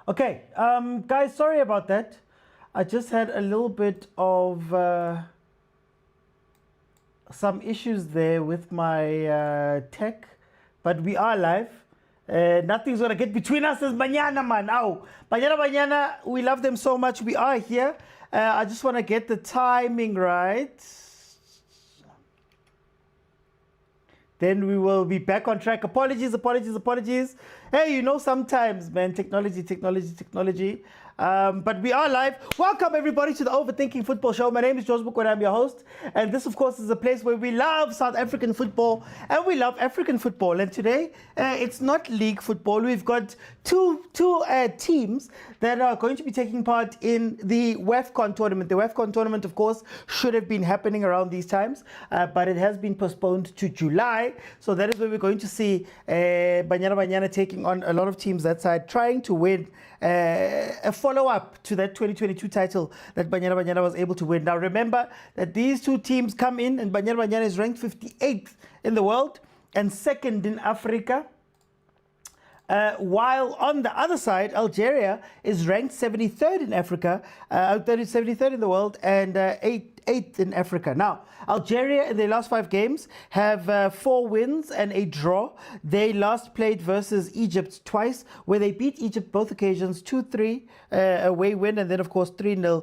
Okay, guys, sorry about that. I just had a little bit of some issues there with my tech, but we are live. Nothing's gonna get between us as Banyana, man. Ow. Banyana Banyana, we love them so much. We are here. I just want to get the timing right. Then we will be back on track. Apologies. Hey, sometimes, man, technology. But we are live. Welcome, everybody, to the Overthinking Football Show. My name is George Mokwena. I'm your host. And this, of course, is a place where we love South African football and we love African football. And today, it's not league football. We've got two teams that are going to be taking part in the WAFCON tournament. The WAFCON tournament, of course, should have been happening around these times, but it has been postponed to July. So that is where we're going to see Banyana Banyana taking on a lot of teams that side, trying to win a follow-up to that 2022 title that Banyana Banyana was able to win. Now remember that these two teams come in and Banyana Banyana is ranked 58th in the world and 2nd in Africa. While on the other side, Algeria is ranked 73rd in Africa, 73rd in the world, and 8th in Africa. Now, Algeria in their last 5 games have 4 wins and a draw. They last played versus Egypt twice, where they beat Egypt both occasions, 2-3 away win, and then of course 3-0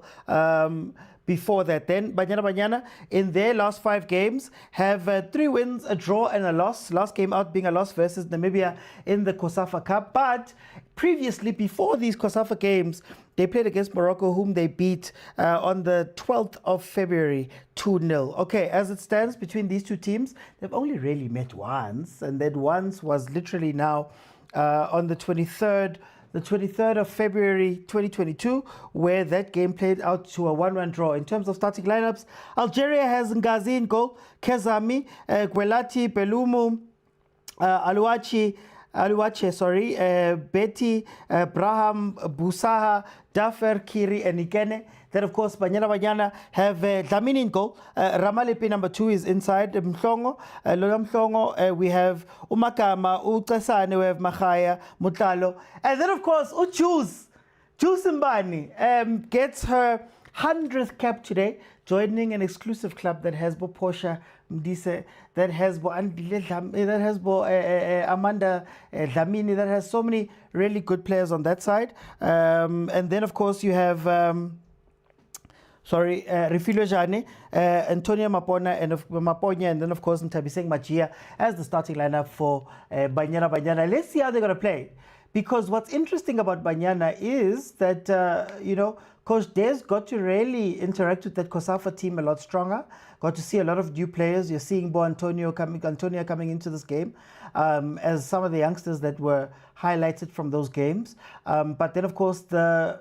before that. Then Banyana Banyana in their last 5 games have 3 wins, a draw and a loss. Last game out being a loss versus Namibia in the COSAFA Cup. But previously, before these COSAFA games, they played against Morocco, whom they beat on the 12th of February, 2-0. Okay, as it stands between these two teams, they've only really met once, and that once was literally now on the 23rd of February 2022, where that game played out to a 1-1 draw. In terms of starting lineups, Algeria has Ngazi in goal, Kezami, Gwelati, Belumu, Aluache, Betty, Braham, Busaha, Dafer, Kiri, and Ikene. Then, of course, Banyana Banyana have Dlamini in goal. Ramalepe, number 2, is inside. Mhlongo, Lola Mhlongo. We have Umakama, Uqasane, we have Makhaya, Mutlalo. And then, of course, Juice Mbani gets her 100th cap today, joining an exclusive club that has Portia Mdise, that has Amanda Dlamini, that has so many really good players on that side. And then, of course, you have Refilio Jane, Antonio Maponya, and then, of course, Ntabiseng Machia as the starting lineup for Banyana Banyana. Let's see how they're going to play. Because what's interesting about Banyana is that, Coach Des got to really interact with that COSAFA team a lot stronger. Got to see a lot of new players. You're seeing Antonio coming into this game as some of the youngsters that were highlighted from those games. But then, of course, the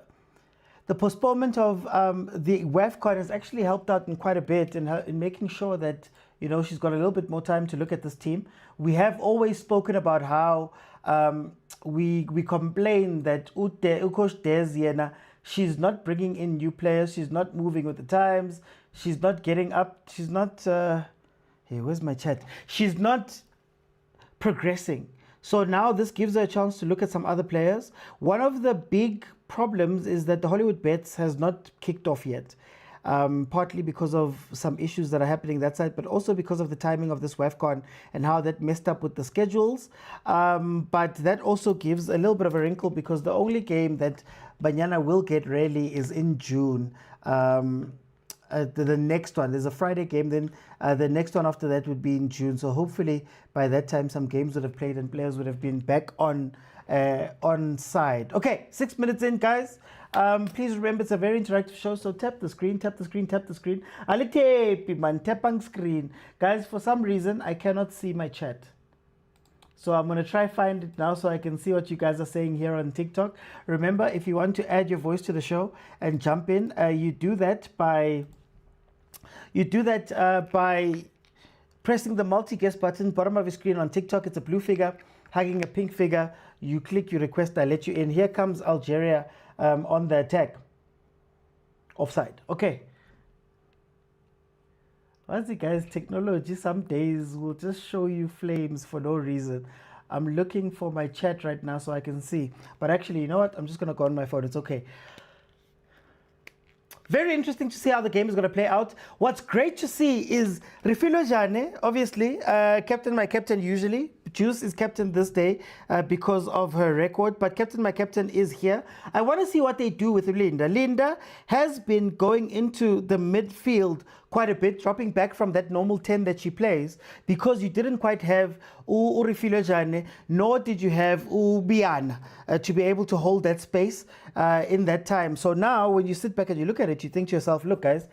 postponement of the WAFCON has actually helped out in quite a bit in making sure that, she's got a little bit more time to look at this team. We have always spoken about how we complain that Coach Des, she's not bringing in new players. She's not moving with the times. She's not getting up. She's not... hey, where's my chat? She's not progressing. So now this gives her a chance to look at some other players. One of the big problems is that the Hollywood Bets has not kicked off yet. Partly because of some issues that are happening that side, but also because of the timing of this WAFCON and how that messed up with the schedules. But that also gives a little bit of a wrinkle because the only game that Banyana will get really is in June. The next one, there's a Friday game, then the next one after that would be in June. So hopefully by that time some games would have played and players would have been back on side. Okay, 6 minutes in, guys. Please remember it's a very interactive show, so tap the screen. Alitepi man, tapang screen. Guys, for some reason I cannot see my chat. So I'm going to try find it now so I can see what you guys are saying here on TikTok. Remember, if you want to add your voice to the show and jump in, you do that by pressing the multi-guest button, bottom of your screen on TikTok. It's a blue figure hugging a pink figure. You click, you request, I let you in. Here comes Algeria on the attack. Offside. Okay. Once you guys, technology some days will just show you flames for no reason. I'm looking for my chat right now so I can see. But actually, you know what? I'm just going to go on my phone. It's okay. Very interesting to see how the game is going to play out. What's great to see is Refilo Jane, obviously, captain, my captain usually. Juice is captain this day because of her record, but captain, my captain is here. I want to see what they do with Linda. Linda has been going into the midfield quite a bit, dropping back from that normal 10 that she plays, because you didn't quite have Refilo Jane, nor did you have Banyana to be able to hold that space in that time. So now when you sit back and you look at it, you think to yourself, look guys,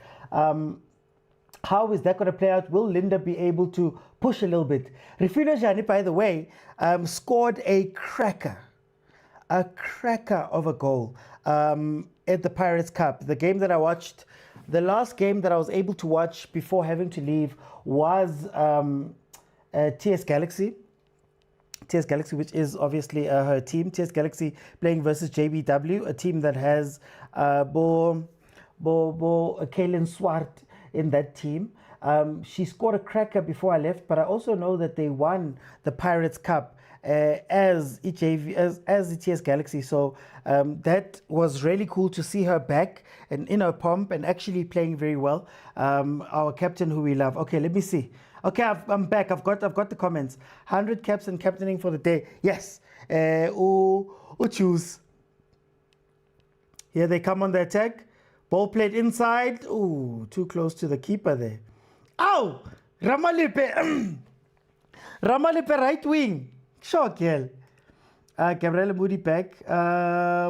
how is that going to play out? Will Linda be able to push a little bit? Refilo Jane, by the way, scored a cracker of a goal at the Pirates Cup. The game that I watched, the last game that I was able to watch before having to leave was TS Galaxy. TS Galaxy, which is obviously her team. TS Galaxy playing versus JBW, a team that has Kaylin Swart in that team. She scored a cracker before I left, but I also know that they won the Pirates Cup as ETS Galaxy. So that was really cool to see her back and in her pomp and actually playing very well. Our captain who we love. Okay, let me see. Okay, I'm back. I've got the comments. 100 caps and captaining for the day. Yes. Choose. Here they come on the attack. Ball played inside. Ooh, too close to the keeper there. Ow! Ramalipe. Ramalipe right wing. Sure, girl. Gabriela Moody back.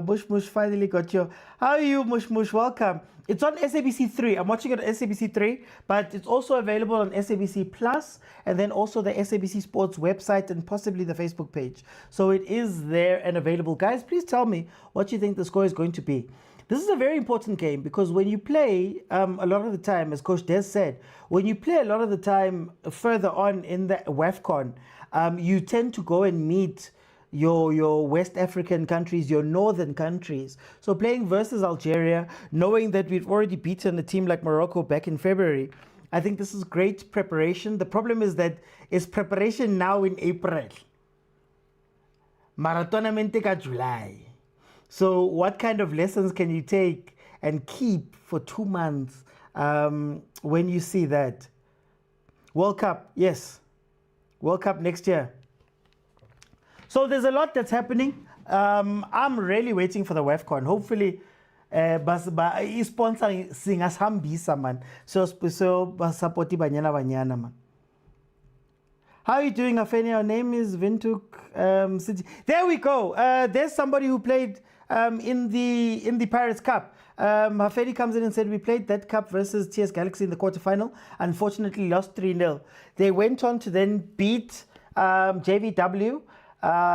Mush Mush finally got you. How are you, Mush Mush? Welcome. It's on SABC 3. I'm watching it on SABC 3, but it's also available on SABC Plus and then also the SABC Sports website and possibly the Facebook page. So it is there and available. Guys, please tell me what you think the score is going to be. This is a very important game because when you play a lot of the time, as Coach Des said, when you play a lot of the time further on in the WAFCON, you tend to go and meet your West African countries, your northern countries. So playing versus Algeria, knowing that we've already beaten a team like Morocco back in February, I think this is great preparation. The problem is that it's preparation now in April. Maratonamente ka July. So what kind of lessons can you take and keep for 2 months when you see that? World Cup, yes. World Cup next year. So there's a lot that's happening. I'm really waiting for the WAFCON. Hopefully, sponsor singasihambisa man. So support Banyana Banyana man. How are you doing, Afeni? Your name is Vintuk City. There we go. There's somebody who played in the Pirates Cup. Hafedi comes in and said, we played that cup versus TS Galaxy in the quarterfinal. Unfortunately, lost 3-0. They went on to then beat JVW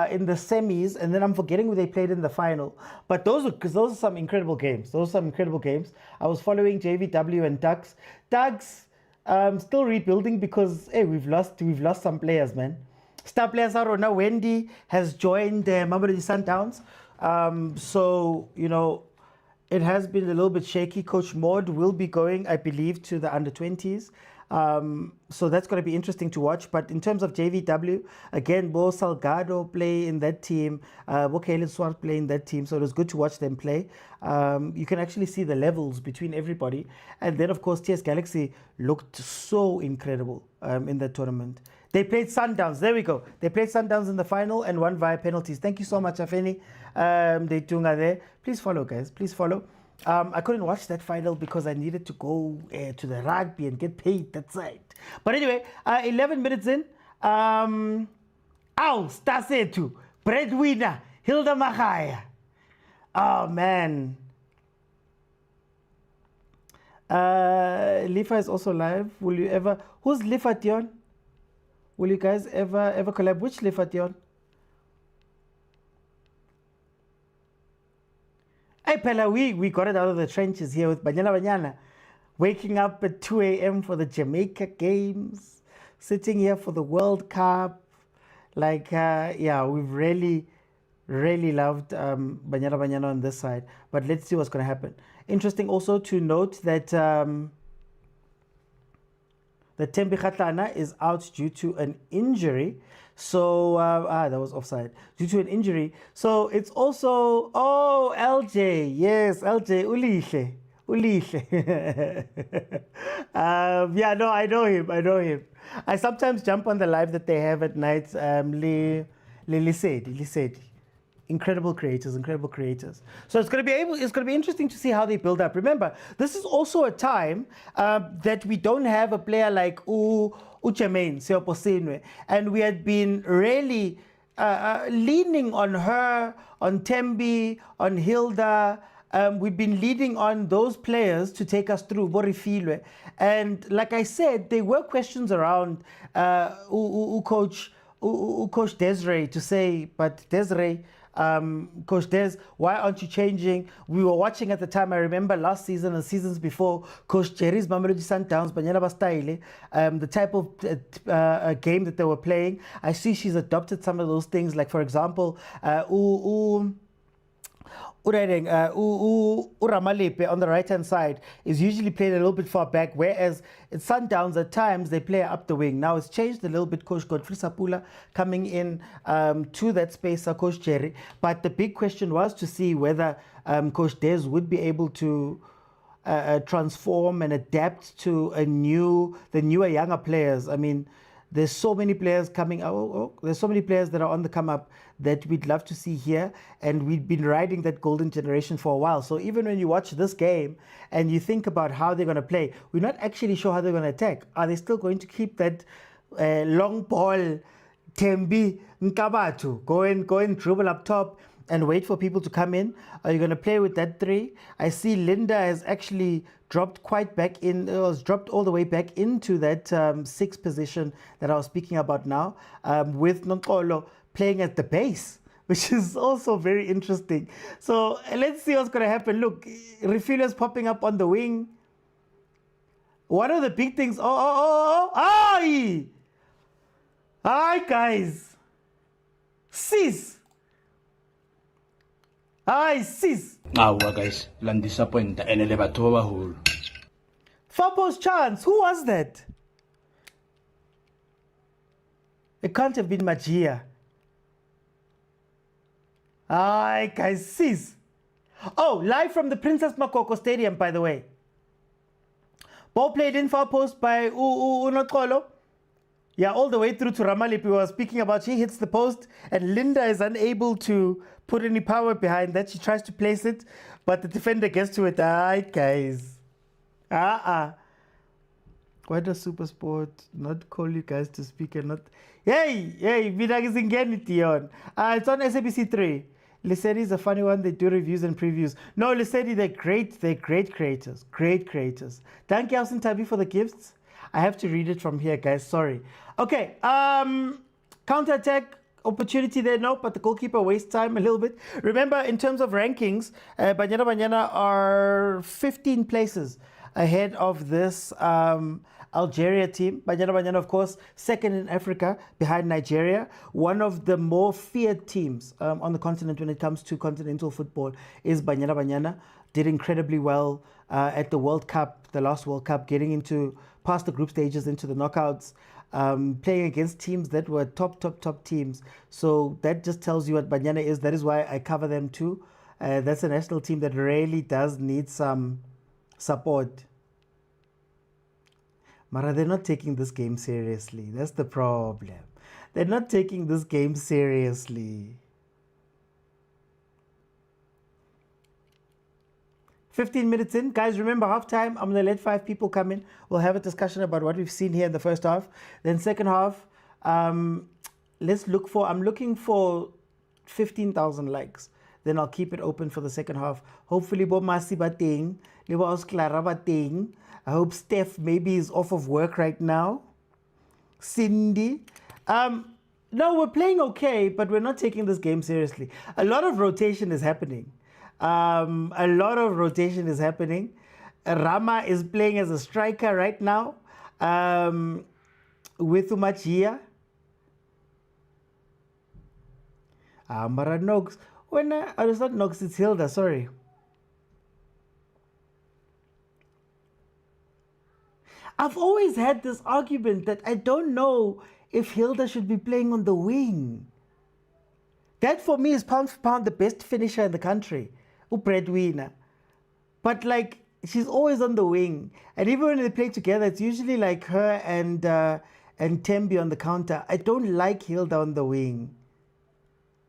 in the semis, and then I'm forgetting who they played in the final. But those are some incredible games. Those are some incredible games. I was following JVW and Ducks. Ducks still rebuilding because hey, we've lost some players, man. Star players are now. Wendy has joined Mamelodi Sundowns. So, you know, it has been a little bit shaky. Coach Maud will be going, I believe, to the under-20s. So that's going to be interesting to watch. But in terms of JVW, again, Bo Salgado play in that team. Bo Kaylin Swart play in that team. So it was good to watch them play. You can actually see the levels between everybody. And then, of course, TS Galaxy looked so incredible in that tournament. They played Sundowns. There we go. They played Sundowns in the final and won via penalties. Thank you so much, Afeni. They tunga there. Please follow, guys. Please follow. I couldn't watch that final because I needed to go to the rugby and get paid that side. But anyway, 11 minutes in. Ow, Stasetu, breadwinner, Hilda Machaya. Oh, man. Lifa is also live. Will you ever... Who's Lifa Tion? Will you guys ever collab? Which Lifa Tion? Hey, Pella, we got it out of the trenches here with Banyana Banyana. Waking up at 2 a.m. for the Jamaica games. Sitting here for the World Cup. Like, yeah, we've really loved Banyana Banyana on this side. But let's see what's going to happen. Interesting also to note that that Tembi Kgatlana is out due to an injury. So, that was offside. Due to an injury. So, it's also, oh, LJ. Yes, LJ, Ulihle. Ulihle. Yeah, no, I know him. I know him. I sometimes jump on the live that they have at night. Lisedi. Incredible creators, incredible creators. So it's going to be interesting to see how they build up. Remember, this is also a time that we don't have a player like Uchemain Seoposinwe, and we had been really leaning on her, on Tembi, on Hilda. We've been leading on those players to take us through Borifilwe. And like I said, there were questions around Coach Desiree to say, but Desiree, Coach Des, why aren't you changing? We were watching at the time, I remember last season and seasons before, Coach Jerry's Mamelodi Sundowns, Banyana Banyana, the type of game that they were playing. I see she's adopted some of those things, like for example, Uramalepe on the right-hand side is usually played a little bit far back, whereas at Sundowns at times they play up the wing. Now it's changed a little bit. Coach Godfrey Sapula coming in to that space, Coach Jerry. But the big question was to see whether Coach Des would be able to transform and adapt to the newer, younger players. I mean, there's so many players coming out. There's so many players that are on the come up that we'd love to see here. And we've been riding that golden generation for a while. So even when you watch this game and you think about how they're going to play, we're not actually sure how they're going to attack. Are they still going to keep that long ball, Tembi, Nkabatu, go and dribble up top and wait for people to come in? Are you going to play with that three? I see Linda has actually dropped quite back in, dropped all the way back into that sixth position that I was speaking about now, with Nonkolo playing at the base, which is also very interesting. So let's see what's going to happen. Look, Refila's popping up on the wing. One of the big things, aye! Aye, guys. Sis. Aye, sis. Guys, lang disappoint and elevator hole. Far post chance. Who was that? It can't have been Magia. Aye, guys, sis. Oh, live from the Princess Makoko Stadium, by the way. Ball played in far post by Unokolo. Yeah, all the way through to Ramalipi. We were speaking about, she hits the post and Linda is unable to put any power behind that. She tries to place it, but the defender gets to it. Aye, guys. Why does Supersport not call you guys to speak and not... Hey, it's on SABC 3. Lisedi is a funny one. They do reviews and previews. No, Lisedi, they're great. They're great creators. Great creators. Thank you, Alson Tabi, for the gifts. I have to read it from here, guys. Sorry. Okay. Counter-attack opportunity there. No, but the goalkeeper wastes time a little bit. Remember, in terms of rankings, Banyana Banyana are 15 places ahead of this Algeria team. Banyana Banyana, of course, second in Africa behind Nigeria. One of the more feared teams on the continent when it comes to continental football is Banyana Banyana. Did incredibly well at the World Cup, the last World Cup, getting into past the group stages into the knockouts, playing against teams that were top teams. So that just tells you what Banyana is. That is why I cover them too. That's a national team that really does need some support. Mara, they're not taking this game seriously. That's the problem. They're not taking this game seriously. 15 minutes in. Guys, remember, halftime, I'm going to let 5 people come in. We'll have a discussion about what we've seen here in the first half. Then second half, let's look for, I'm looking for 15,000 likes. Then I'll keep it open for the second half. Hopefully, Bo Masi Bating, Libo Osclara Bating. I hope Steph maybe is off of work right now. Cindy. No, we're playing okay, but we're not taking this game seriously. A lot of rotation is happening. Rama is playing as a striker right now with Umachia. Mara Nox. It's not Nox, it's Hilda, sorry. I've always had this argument that I don't know if Hilda should be playing on the wing. That for me is pound for pound the best finisher in the country, breadwinner. But like, she's always on the wing, and even when they play together, it's usually like her and Tembi on the counter. I don't like Hilda on the wing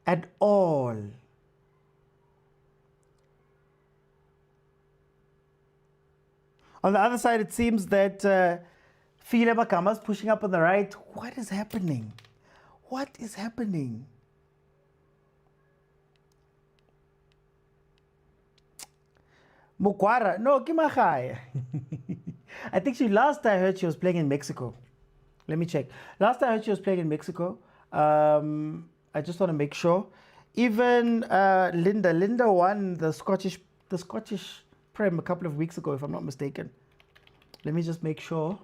at all. On the other side, it seems that File Makama's pushing up on the right. What is happening? What is happening? Mukwara, no, Kimachaya. I think last I heard she was playing in Mexico. Let me check. Last I heard she was playing in Mexico. I just want to make sure. Even Linda won the Scottish Prem a couple of weeks ago, if I'm not mistaken. Let me just make sure.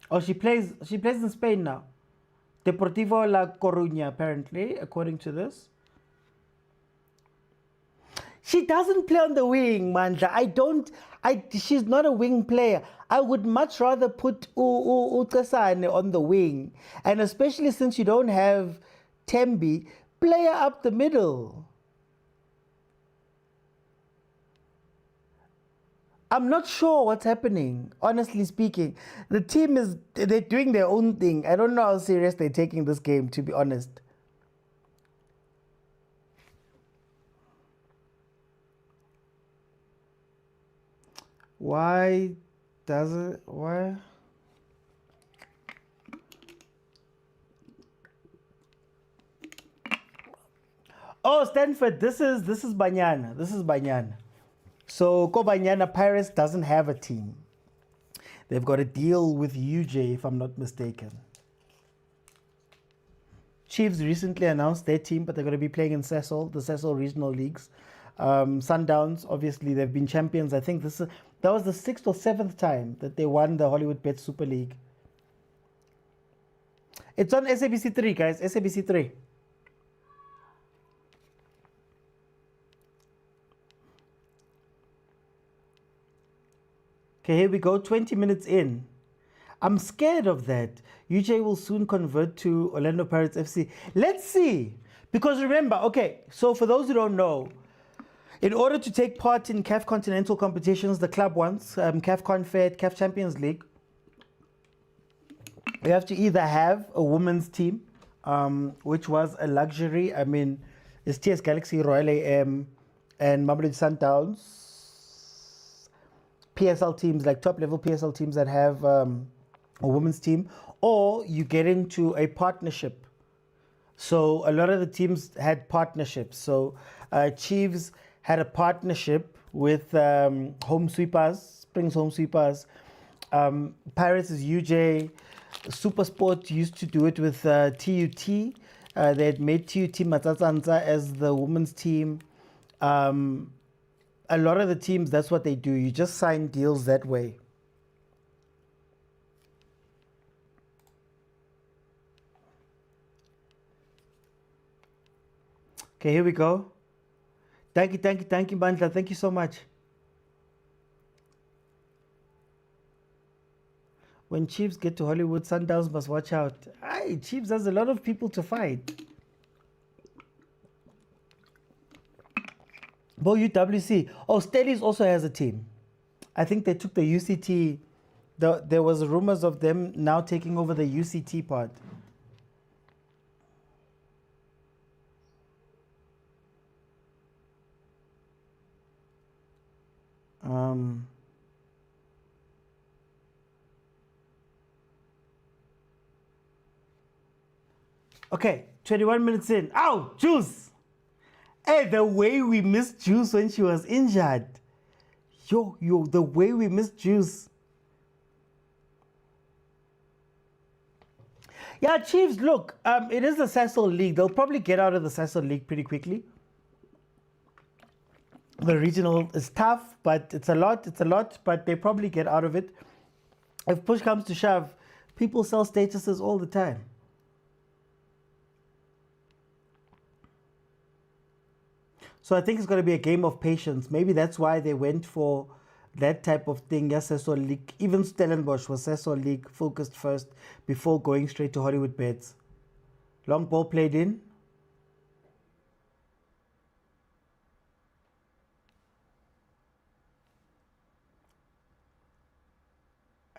Oh, she plays in Spain now. Deportivo La Coruña, apparently, according to this. She doesn't play on the wing, Mandla. She's not a wing player. I would much rather put Ucesane on the wing. And especially since you don't have Tembi, play her up the middle. I'm not sure what's happening, honestly speaking. The team they're doing their own thing. I don't know how serious they're taking this game, to be honest. Why? Oh, Stanford, this is Banyana. This is Banyana. So Banyana Paris doesn't have a team. They've got a deal with UJ, if I'm not mistaken. Chiefs recently announced their team, but they're going to be playing in Cecil, the Cecil regional leagues. Sundowns, obviously, they've been champions. I think that was the 6th or 7th time that they won the Hollywood Bet Super League. It's on SABC 3, guys. SABC 3. Okay, here we go, 20 minutes in. I'm scared of that. UJ will soon convert to Orlando Pirates FC. Let's see. Because remember, okay, so for those who don't know, in order to take part in CAF continental competitions, the club wants, CAF Confed, CAF Champions League, you have to either have a women's team, which was a luxury. I mean, it's TS Galaxy, Royal AM, and Mamelodi Sundowns. PSL teams, like top-level PSL teams that have a women's team, or you get into a partnership. So a lot of the teams had partnerships. So Chiefs had a partnership with Home Sweepers, Springs Home Sweepers. Pirates is UJ. Supersport used to do it with TUT. They had made TUT Matsatsanza as the women's team. A lot of the teams, that's what they do. You just sign deals that way. Okay, here we go. Thank you, Bandla. Thank you so much. When Chiefs get to Hollywood, Sundowns must watch out. Aye, Chiefs has a lot of people to fight. Bo UWC. Oh, Stellies also has a team. I think they took the UCT. There was rumors of them now taking over the UCT part. Okay, 21 minutes in. Ow, Juice! Hey, the way we missed Juice when she was injured. Yo, the way we missed Juice. Yeah, Chiefs, look, it is the Cecil League. They'll probably get out of the Cecil League pretty quickly. The regional is tough, but it's a lot, but they probably get out of it. If push comes to shove, people sell statuses all the time. So I think it's going to be a game of patience. Maybe that's why they went for that type of thing. Yes, Sesol League. Even Stellenbosch was Sesol League focused first before going straight to Hollywood bets. Long ball played in.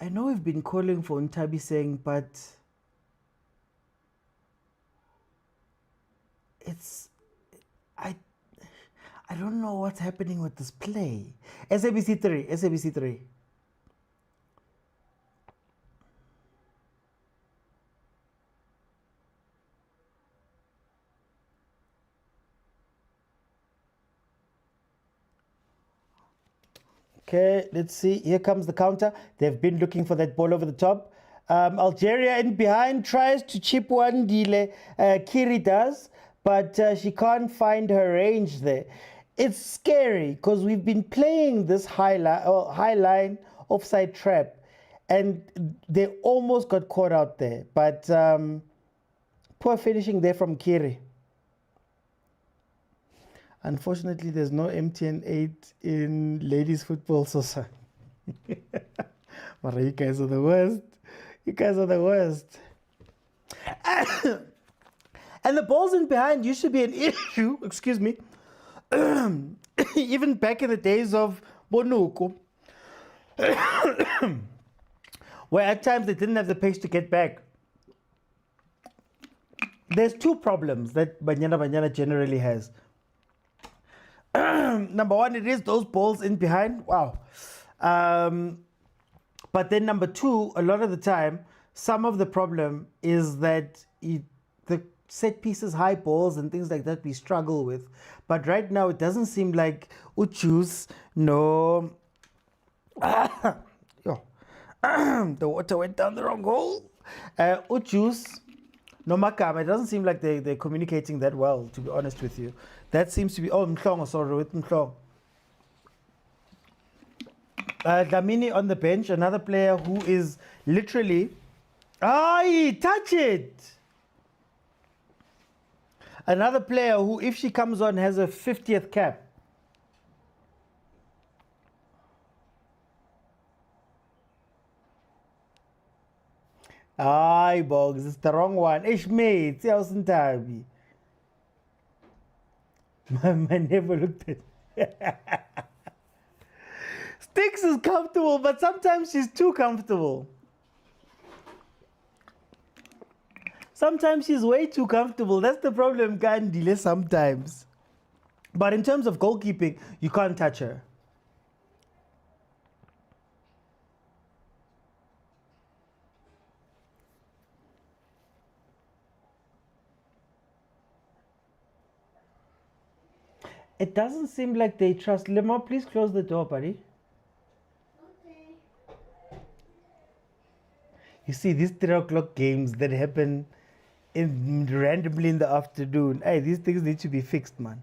I know we've been calling for Ntabi saying, but I don't know what's happening with this play. SABC 3, SABC 3. Okay, let's see. Here comes the counter. They've been looking for that ball over the top. Algeria in behind tries to chip one. Kiri does, but she can't find her range there. It's scary because we've been playing this high line offside trap, and they almost got caught out there. But poor finishing there from Kiri. Unfortunately, there's no MTN 8 in ladies football, so but you guys are the worst. You guys are the worst. And the balls in behind used to be an issue, excuse me, even back in the days of Bonuko, where at times they didn't have the pace to get back. There's two problems that Banyana Banyana generally has. Number one, it is those balls in behind. Wow. But then number two, a lot of the time, some of the problem is that the set pieces, high balls and things like that we struggle with. But right now, it doesn't seem like Uchus, no. The water went down the wrong hole. Uchus, no Makama, it doesn't seem like they're communicating that well, to be honest with you. That seems to be, Mhlongo, sorry, with Mhlongo. Dlamini on the bench, another player who is literally, touch it! Another player who, if she comes on, has a 50th cap. Bogs, it's the wrong one. Ishmael, Tabi. I never looked at Sticks is comfortable, but sometimes she's too comfortable. Sometimes she's way too comfortable. That's the problem, Gandile, sometimes. But in terms of goalkeeping, you can't touch her. It doesn't seem like they trust. Lemo, please close the door, buddy. Okay. You see, these 3 o'clock games that happen randomly in the afternoon, hey, these things need to be fixed, man.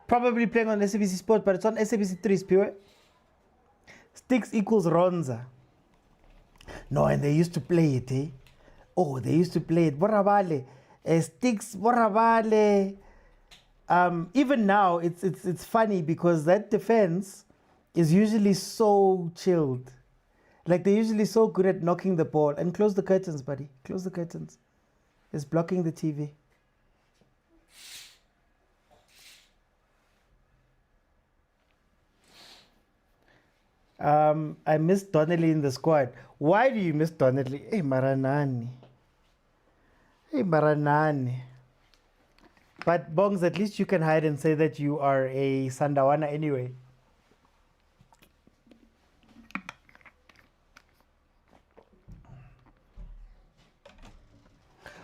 Probably playing on SABC Sport, but it's on SABC 3, Spiwe. Sticks equals Ronza. No, and they used to play it, eh? Oh, they used to play it. Borabale. Sticks, Borabale. Even now, it's funny because that defense is usually so chilled. Like, they're usually so good at knocking the ball. And close the curtains, buddy. Close the curtains. It's blocking the TV. I miss Donnelly in the squad. Why do you miss Donnelly? Hey, Maranani. Hey, Maranani. But Bongs, at least you can hide and say that you are a Sandawana anyway.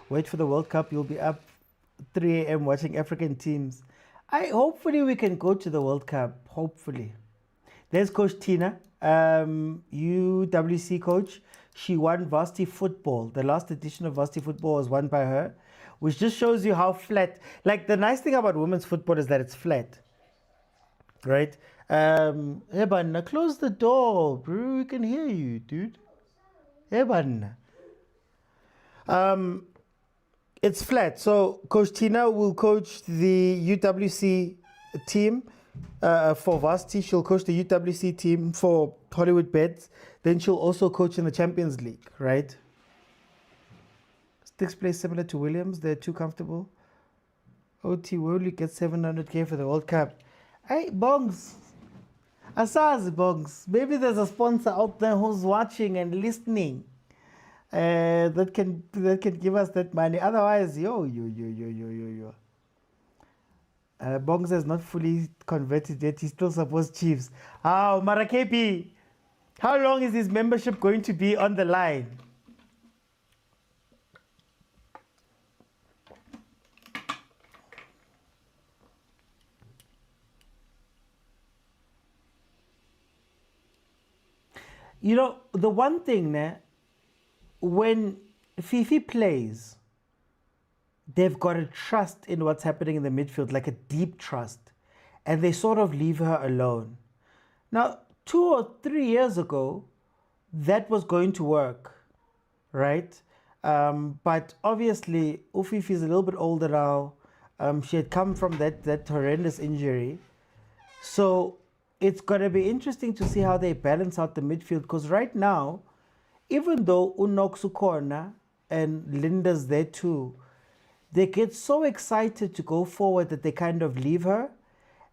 Wait for the World Cup. You'll be up 3 a.m. watching African teams. Hopefully we can go to the World Cup. Hopefully. There's Coach Tina, UWC coach. She won varsity football. The last edition of varsity football was won by her, which just shows you how flat. Like, the nice thing about women's football is that it's flat, right? Eban, close the door, bro. We can hear you, dude. Eban. It's flat. So Coach Tina will coach the UWC team for Varsity. She'll coach the UWC team for Hollywood Bets. Then she'll also coach in the Champions League, right? Sticks plays similar to Williams. They're too comfortable. OT will you get 700k for the World Cup? Hey, Bongs. Asaz Bongs. Maybe there's a sponsor out there who's watching and listening that can give us that money. Otherwise, yo. Bongs has not fully converted yet. He still supports Chiefs. Oh, Marakepi. How long is his membership going to be on the line? You know, the one thing, when Fifi plays, they've got a trust in what's happening in the midfield, like a deep trust, and they sort of leave her alone. Now, 2 or 3 years ago, that was going to work, right? But obviously, Ufifi is a little bit older now. She had come from that horrendous injury. So it's going to be interesting to see how they balance out the midfield, because right now, even though Unoksu Corner and Linda's there too, they get so excited to go forward that they kind of leave her,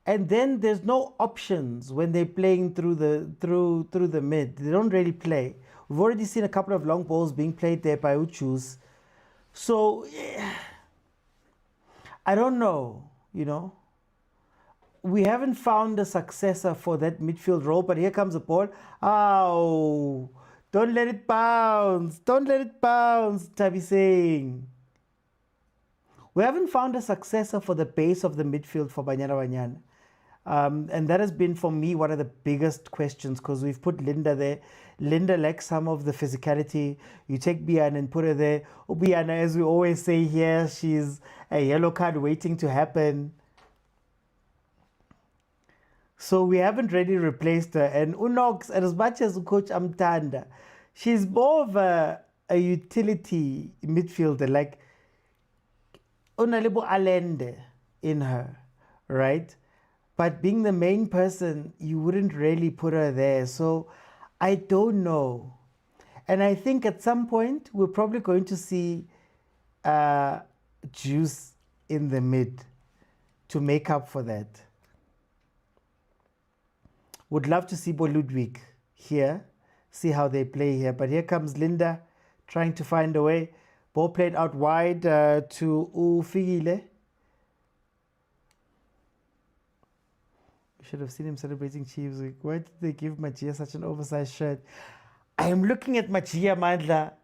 and then there's no options when they're playing through the mid. They don't really play. We've already seen a couple of long balls being played there by Uchus. So I don't know, you know. We haven't found a successor for that midfield role, but here comes the ball. Oh, don't let it bounce. Don't let it bounce, Tabi Singh. We haven't found a successor for the base of the midfield for Banyana Banyana. And that has been, for me, one of the biggest questions, because we've put Linda there. Linda lacks some of the physicality. You take Banyana and put her there. Banyana, as we always say here, she's a yellow card waiting to happen. So we haven't really replaced her. And Unox, as much as Coach Amtanda, she's more of a utility midfielder, like Unalibo Alende in her, right? But being the main person, you wouldn't really put her there. So I don't know. And I think at some point, we're probably going to see Juice in the mid to make up for that. Would love to see Bo Ludwig here, see how they play here. But here comes Linda trying to find a way. Ball played out wide to Ufigile. We should have seen him celebrating Chiefs. Why did they give Magia such an oversized shirt? I am looking at Magia Mandla.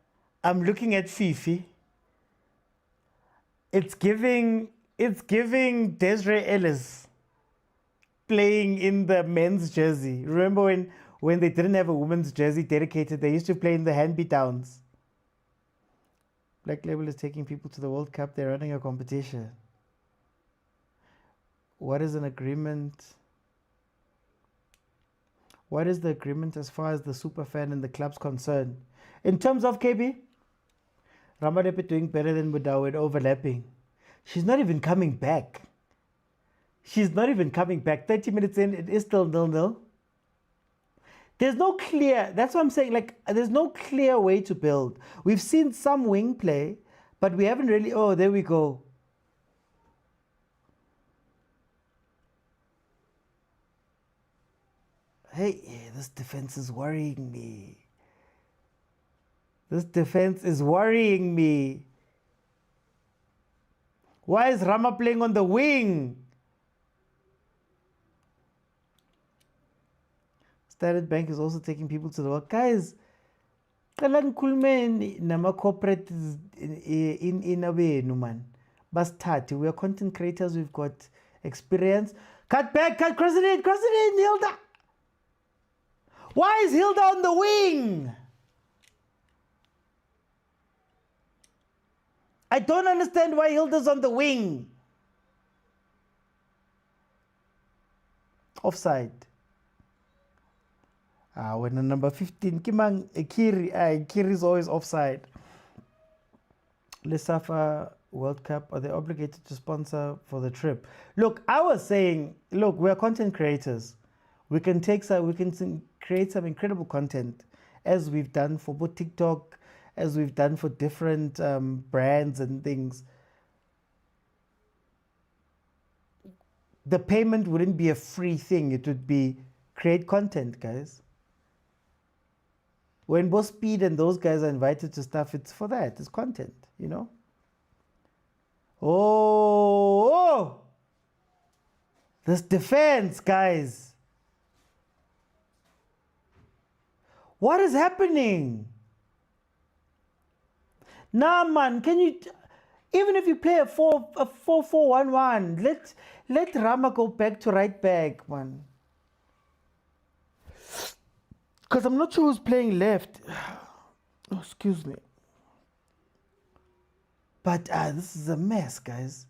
I'm looking at Fifi. It's giving Desiree Ellis playing in the men's jersey. Remember when they didn't have a women's jersey dedicated, they used to play in the hand-me-downs. Black Label is taking people to the World Cup. They're running a competition. What is an agreement? What is the agreement as far as the super fan and the club's concerned? In terms of KB, Ramadepe doing better than Mudawa and overlapping. She's not even coming back. She's not even coming back. 30 minutes in, it is still 0-0. There's no clear, that's what I'm saying, like, there's no clear way to build. We've seen some wing play, but we haven't really, oh, there we go. Hey, this defense is worrying me. This defense is worrying me. Why is Rama playing on the wing? Standard Bank is also taking people to the work. Guys, Kalan Kulmen Nama corporate in a way, Numan. Bastati, we are content creators, we've got experience. Cut back, cross it in, Hilda. Why is Hilda on the wing? I don't understand why Hilda's on the wing. Offside. When the number 15, Kimang Kiri is always offside. Lesafa World Cup? Are they obligated to sponsor for the trip? Look, I was saying, look, we're content creators. We can create some incredible content, as we've done for both TikTok, as we've done for different brands and things. The payment wouldn't be a free thing. It would be create content, guys. When both Speed and those guys are invited to stuff, it's for that. It's content, you know? Oh! This defense, guys. What is happening? Nah, man, can you... Even if you play a 4-4-1-1, let Rama go back to right back, man. Because I'm not sure who's playing left. Oh, excuse me. But this is a mess, guys.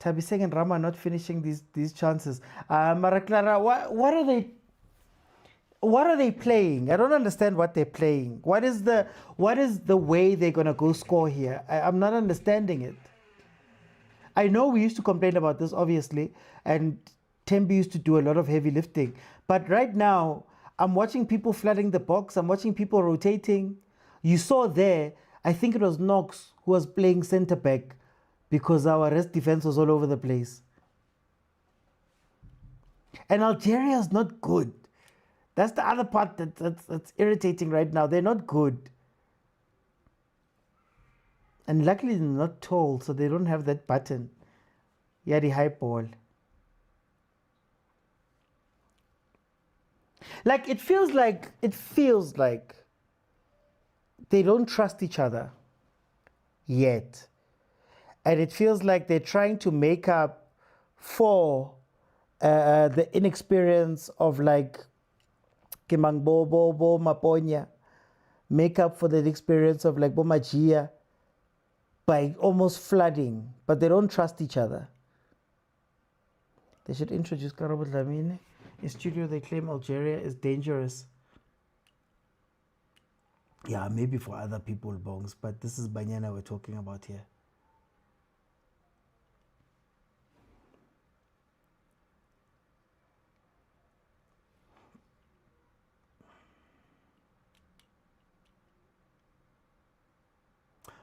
Tabiseng and Rama not finishing these chances. Maraklara, what are they playing? I don't understand what they're playing. What is the way they're gonna go score here? I'm not understanding it. I know we used to complain about this, obviously, and Tembi used to do a lot of heavy lifting. But right now, I'm watching people flooding the box. I'm watching people rotating. You saw there, I think it was Knox who was playing centre back because our rest defense was all over the place. And Algeria is not good. That's the other part that's irritating right now. They're not good. And luckily they're not tall, so they don't have that button. Yeah, the high ball. Like it feels like they don't trust each other yet. And it feels like they're trying to make up for the inexperience of like Kimang Bo Maponya, make up for the experience of like Bomajia by almost flooding, but they don't trust each other. They should introduce Karabo Dlamini. In studio, they claim Algeria is dangerous. Yeah, maybe for other people, Bongs, but this is Banyana we're talking about here.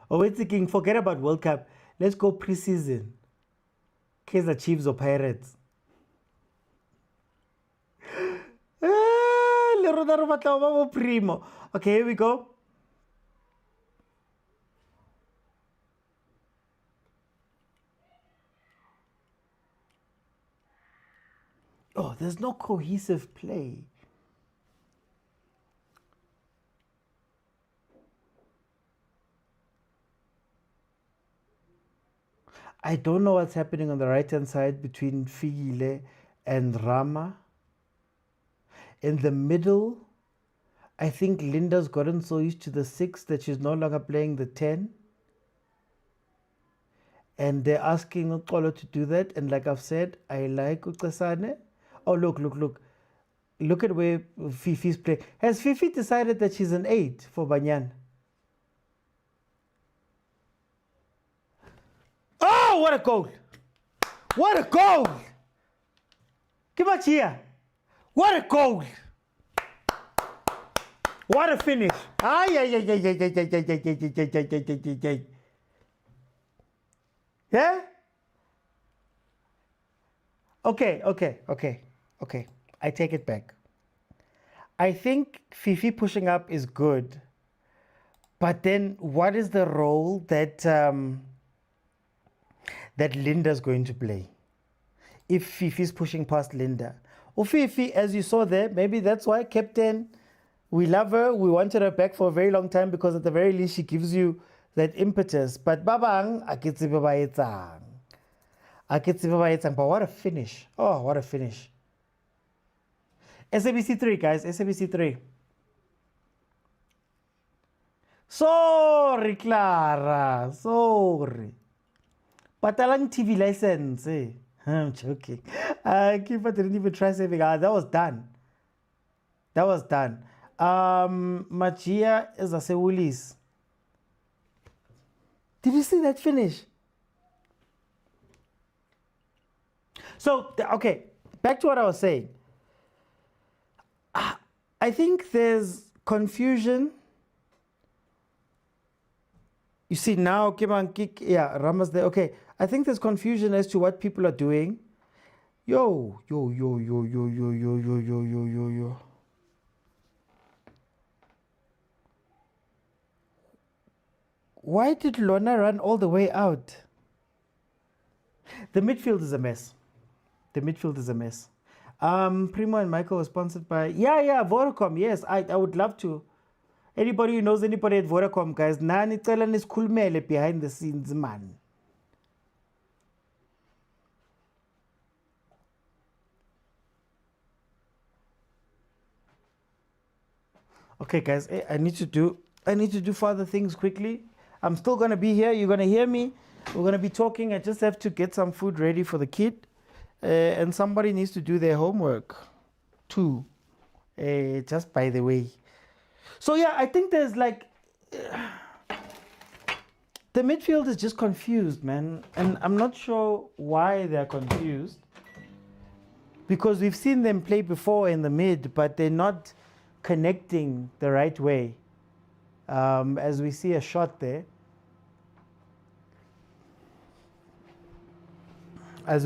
Oh, wait a king, forget about World Cup. Let's go preseason. Kaizer Chiefs or Pirates. Primo. Okay, here we go. Oh, there's no cohesive play. I don't know what's happening on the right-hand side between Figile and Rama. In the middle, I think Linda's gotten so used to the 6 that she's no longer playing the 10. And they're asking Ukolo to do that. And like I've said, I like Ukasane. Oh, look. Look at where Fifi's playing. Has Fifi decided that she's an 8 for Banyana? Oh, what a goal! What a goal! Come back here. What a goal! What a finish! Yeah? Okay. I take it back. I think Fifi pushing up is good. But then what is the role that that Linda's going to play if Fifi's pushing past Linda? Or Fifi, as you saw there, maybe that's why captain, we love her, we wanted her back for a very long time because at the very least she gives you that impetus. But Babang, but what a finish. Oh, what a finish. SABC 3, guys, SABC 3. Sorry, Clara, sorry. Patalang TV license, eh? I'm joking. Keeper didn't even try saving. That was done. Machia is a Sewulis. Did you see that finish? So, okay, back to what I was saying. I think there's confusion. You see now, yeah, Rama's there. Okay, I think there's confusion as to what people are doing. Yo. Why did Lona run all the way out? The midfield is a mess. Primo and Michael were sponsored by... Yeah, Vodacom. Yes, I would love to. Anybody who knows anybody at Vodacom, guys, nani tell is kulmele behind the scenes, man. Okay, guys, I need to do further things quickly. I'm still gonna be here. You're gonna hear me. We're gonna be talking. I just have to get some food ready for the kid, and somebody needs to do their homework too. Just by the way. So yeah, I think there's like the midfield is just confused, man, and I'm not sure why they're confused, because we've seen them play before in the mid, but they're not connecting the right way. As we see a shot there. Hi,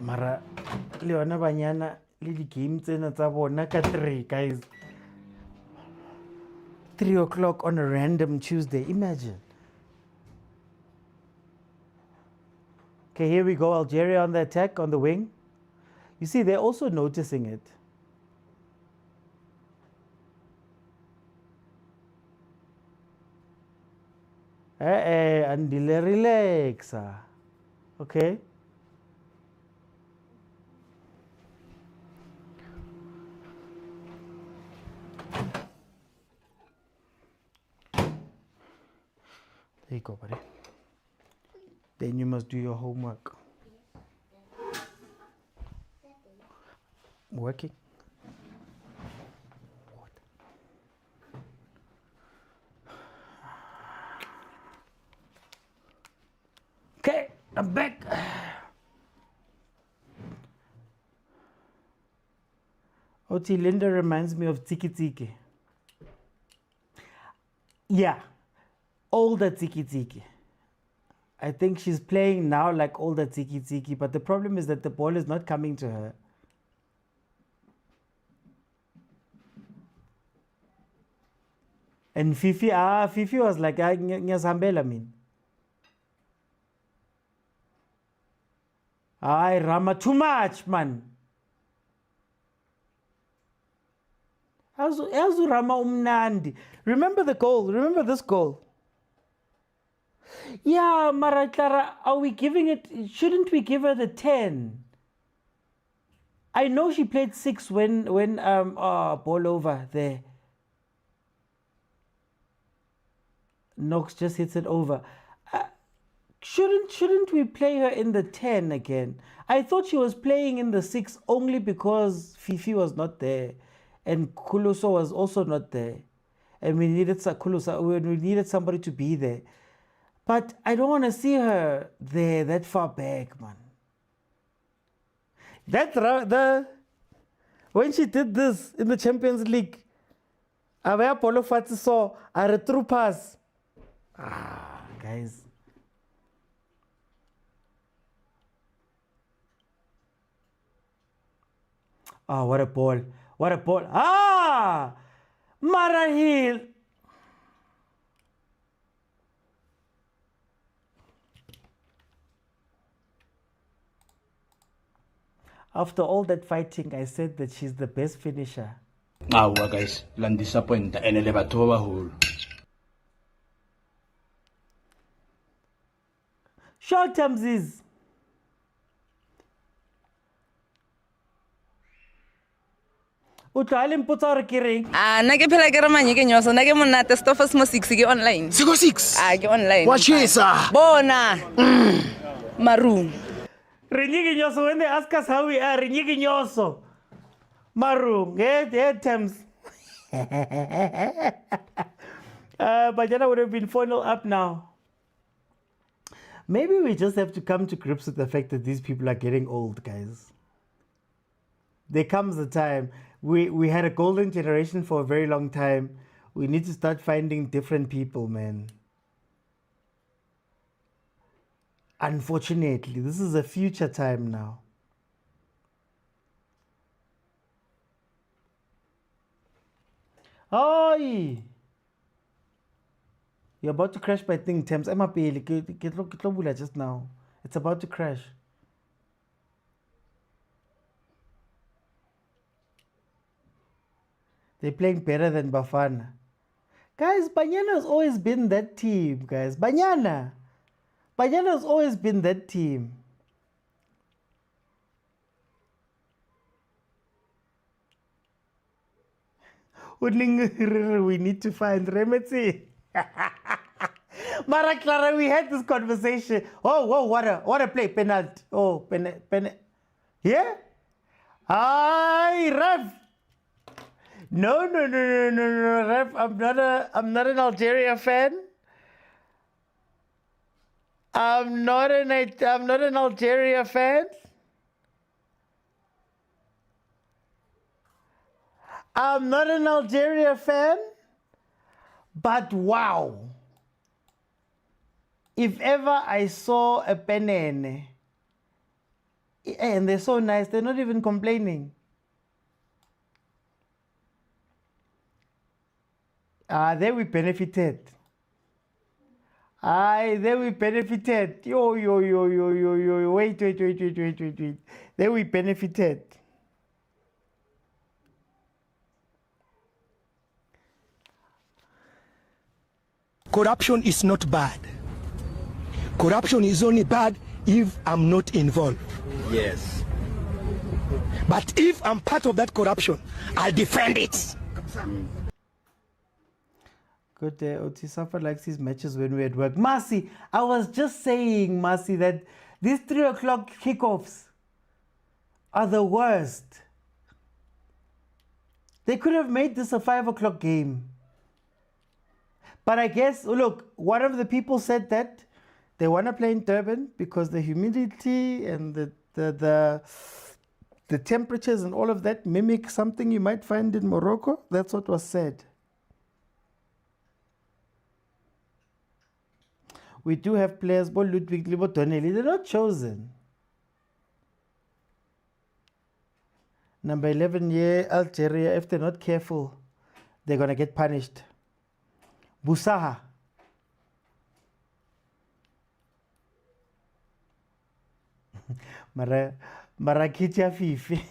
Mara, Leona Banyana, Lily Games in a 3, guys. 3 o'clock on a random Tuesday. Imagine. Okay, here we go. Algeria on the attack, on the wing. You see, they're also noticing it. Andile relax. Okay. There you go, buddy. Then you must do your homework. Working. Okay, I'm back. Oti Linda reminds me of Tiki Tiki. Yeah, older Tiki Tiki. I think she's playing now like older Tiki Tiki, but the problem is that the ball is not coming to her. And Fifi was like, Nyasambela mean. Ay, Rama, too much, man. How's Rama umnandi? Remember the goal. Remember this goal. Yeah, Maratara, are we giving it? Shouldn't we give her the 10? I know she played 6 when ball over there. Knox just hits it over. Shouldn't we play her in the 10 again? I thought she was playing in the 6 only because Fifi was not there, and Kuluso was also not there, and we needed somebody to be there. But I don't want to see her there that far back, man. When she did this in the Champions League, Avea Polo Fatsi saw a through pass. Guys. Oh, what a ball. What a ball. Marahil. After all that fighting, I said that she's the best finisher. Guys, lang disappoint and elevator hole. Short terms is. Utlalim putar kiring. Nake phela ke re manyeke nyoso nake monate stofos mo 6 ke online. Siko 6. Ke online. Watch this. Bona. Maroon. Rinyiki nyoso, when they ask us how we are, Rinyiki nyoso. Maroon, terms. Banyana would have been 4-0 up now. Maybe we just have to come to grips with the fact that these people are getting old, guys. There comes a time. We had a golden generation for a very long time. We need to start finding different people, man. Unfortunately, this is a future time now. Oi! You're about to crash my thing, Thames. I'm up here. Get just now. It's about to crash. They're playing better than Bafana. Guys, Banyana has always been that team, guys. Banyana has always been that team. We need to find Remeti. Mara Clara, we had this conversation. Oh, whoa, what a play. Penalty. Oh, yeah? Aye, ref. No, ref. I'm not an Algeria fan. I'm not an Algeria fan. I'm not an Algeria fan. But wow. If ever I saw a penene, and they're so nice, they're not even complaining. There we benefited. There we benefited. Yo. Wait. There we benefited. Corruption is not bad. Corruption is only bad if I'm not involved. Yes. But if I'm part of that corruption, I'll defend it. Good day. Otisafa likes his matches when we're at work. Mercy, I was just saying, Mercy, that these 3 o'clock kickoffs are the worst. They could have made this a 5 o'clock game. But I guess, look, one of the people said that they want to play in Durban because the humidity and the temperatures and all of that mimic something you might find in Morocco. That's what was said. We do have players, but Ludwig Libo Donnelly, they're not chosen. Number 11, Algeria, if they're not careful, they're going to get punished. Busaha. Marakicha Fifi.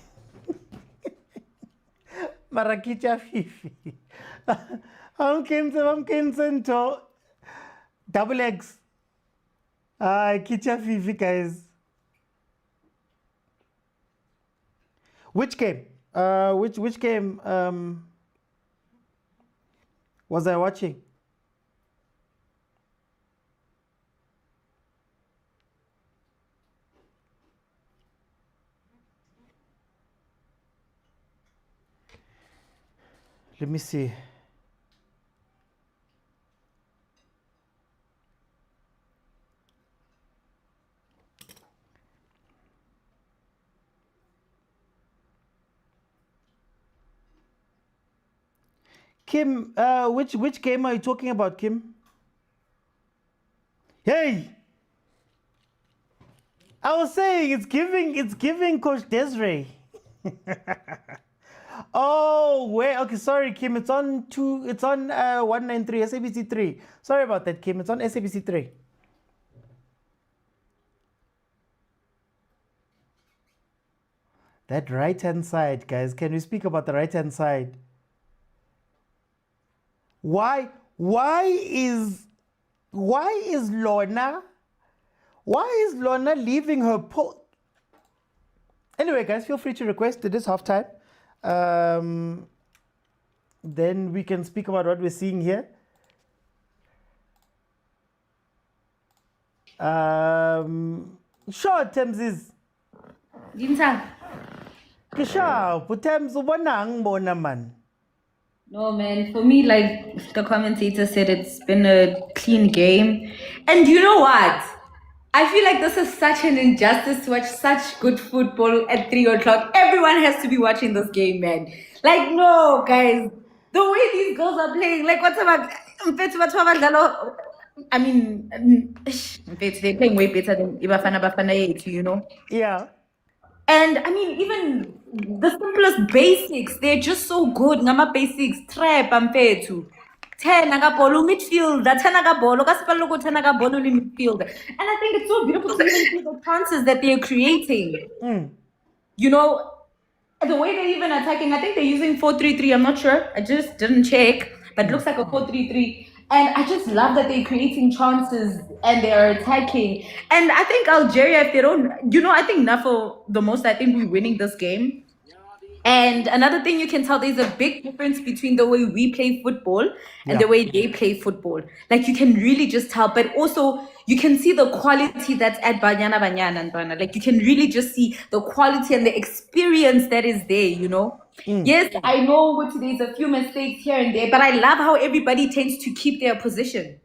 Marakicha Fifi. I'm to double X. Kicha Fifi, guys. Which game? Which game was I watching? Let me see. Kim, which game are you talking about, Kim? Hey! I was saying it's giving Coach Desiree. Oh, wait. Okay, sorry, Kim. It's on 193 SABC 3. Sorry about that, Kim. It's on SABC 3. That right-hand side, guys. Can we speak about the right-hand side? Why is Lorna leaving her post? Anyway, guys, feel free to request. It is halftime. Then we can speak about what we're seeing here. Sure, Temzis. Dinsa. Kisha, Putem Subonang Bonaman. No, man. For me, like the commentator said, it's been a clean game. And you know what? I feel like this is such an injustice to watch such good football at 3 o'clock. Everyone has to be watching this game, man. Like, no, guys. The way these girls are playing, like, what's about. I mean, they're playing way better than BAFANA, you know? Yeah. And I mean, even the simplest basics, they're just so good. Nama basics, trap, ampetu. 10 bolo midfield, 10 bolo, kasipalo 10 bolo midfield. And I think it's so beautiful to even see the chances that they're creating. You know, the way they're even attacking, I think they're using 4-3-3. I'm not sure. I just didn't check, but it looks like a 4-3-3. And I just love that they're creating chances and they're attacking. And I think Algeria, if they don't, you know, I think Nafo, the most, I think we're winning this game. And another thing you can tell, there's a big difference between the way we play football and the way they play football. Like you can really just tell, but also you can see the quality that's at Banyana Banyana and Bana. Like you can really just see the quality and the experience that is there, you know? Yes, I know there's a few mistakes here and there, but I love how everybody tends to keep their position.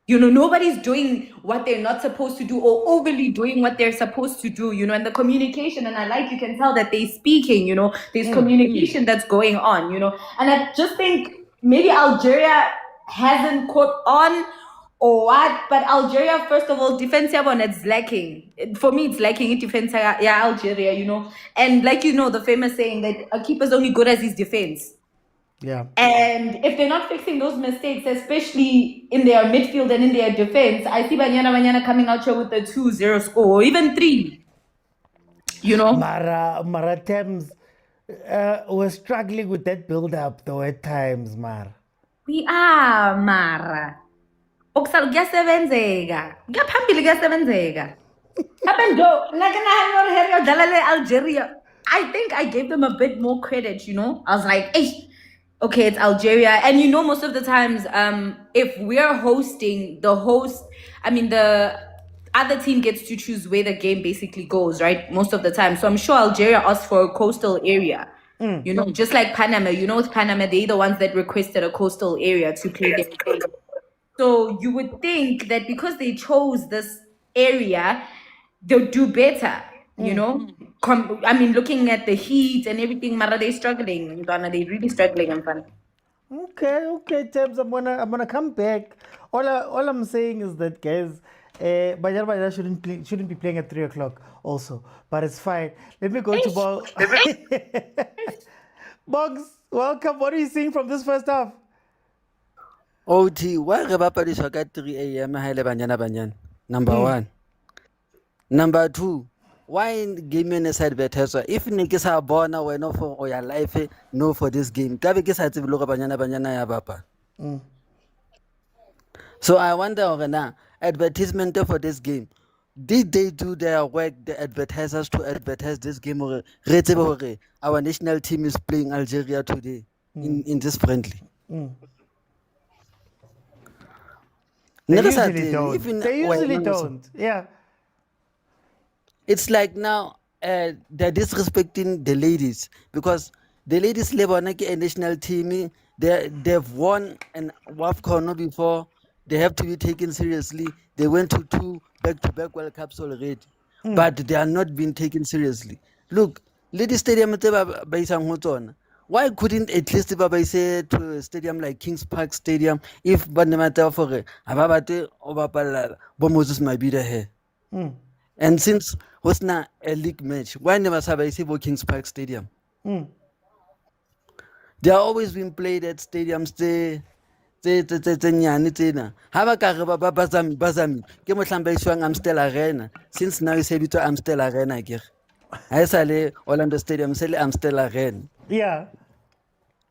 You know, nobody's doing what they're not supposed to do or overly doing what they're supposed to do, you know, and the communication, and you can tell that they're speaking, you know, there's communication that's going on, you know, and I just think maybe Algeria hasn't caught on or what, but Algeria, first of all, defense one, it's lacking. For me, it's lacking in defense, Algeria, you know, and like, you know, the famous saying that a keeper's only good as his defense. Yeah. And if they're not fixing those mistakes, especially in their midfield and in their defense, I see Banyana Banyana coming out here with a 2-0 score, or even 3. You know? Mara Thames was struggling with that build-up though at times, Mara. We are, Mara. Oksal kuyasebenzeka. Kuyaphambili kuyasebenzeka. Algeria. I think I gave them a bit more credit, you know? I was like, hey, okay, it's Algeria. And you know, most of the times, if we're hosting, the other team gets to choose where the game basically goes, right? Most of the time. So I'm sure Algeria asked for a coastal area. You know, just like Panama. You know, with Panama, they're the ones that requested a coastal area to play their game. So you would think that because they chose this area, they'll do better. You know, looking at the heat and everything, Mara, they're struggling. They're really struggling. I'm fun. Okay, Thames, I'm gonna come back. All I'm saying is that, guys, Banyana Banyana shouldn't be playing at 3 o'clock also, but it's fine. Let me go to Bog. Boggs, welcome. What are you seeing from this first half? OT, why rebapadiswa ka 3 a.m. haele Banyana Banyana? Number 1. Number 2, why in game in side advertiser? If nike sa bona wena for your life, no for this game. Ka be ke sa tsebe lo Banyana Banyana ya bapa. So I wonder now, advertisement for this game. Did they do their work, the advertisers, to advertise this game? Or our national team is playing Algeria today in this friendly. They usually don't. Yeah. It's like now they're disrespecting the ladies because the ladies live on a national team. They've won an WAFCON before. They have to be taken seriously. They went to 2 back-to-back World Cups already, but they are not being taken seriously. Look, Lady Stadium, why couldn't at least say to a stadium like Kings Park Stadium if Bandamata for Ababate or Moses might be there? And since was not a league match, why never have I say Kings Park Stadium? They are always been played at stadiums. Amstel Arena. Since now you say to Amstel Arena again. I say Orlando Stadium, say Amstel Arena. Yeah.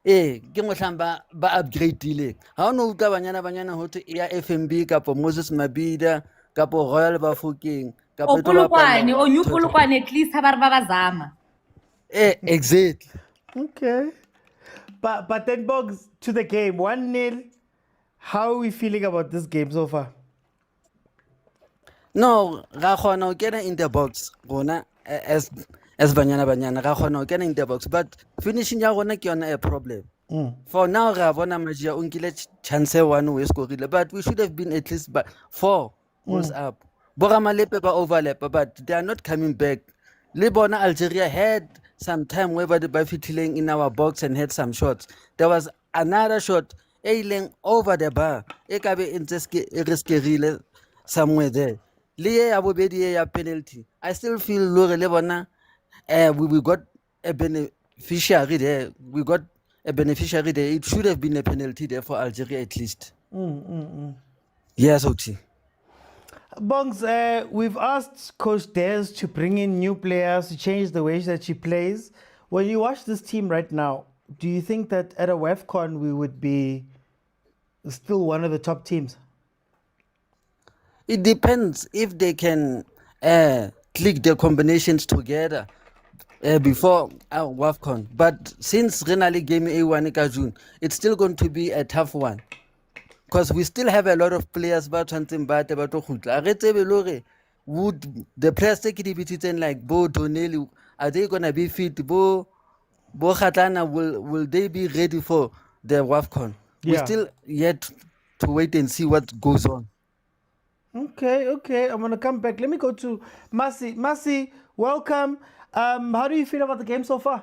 Ke mohlamba ba upgrade ile. Ha ono utlwa Banyana ho to ya FNB kapo Moses Mabida kapo Royal Bafokeng kapo Polokwane or New Polokwane at least have babazama. Exactly. Okay. But then Boggs, to the game, 1-0. How are we feeling about this game so far? No, ga khona o kena in the box gona as Banyana Banyana ga khona o kena in the box, but finishing ya gona ke yona a problem. For now, Ravona Magia unkile chance one we scored, but we should have been at least 4 goals up. Boramalepe ba overlap, but they are not coming back. Libona Algeria had some time where they were fitting in our box and had some shots. There was another shot ailing over the bar. Ekabe risky somewhere there. Lie abobedi ya penalty. I still feel Lore Lebona. We got a beneficiary there. We got a beneficiary there. It should have been a penalty there for Algeria at least. Yes, Oti. Bongs, we've asked Coach Des to bring in new players to change the way that she plays. When you watch this team right now, do you think that at a WAFCON we would be still one of the top teams? It depends if they can click the combinations together before WAFCON. But since Renali game A1 June, it's still going to be a tough one. Because we still have a lot of players would the players take it like Bo Donelli, are they gonna be fit? Bo Khatlana, will they be ready for the WAFCON? We Yeah. still yet to wait and see what goes on. Okay. I'm going to come back. Let me go to Masi. Masi, welcome. How do you feel about the game so far?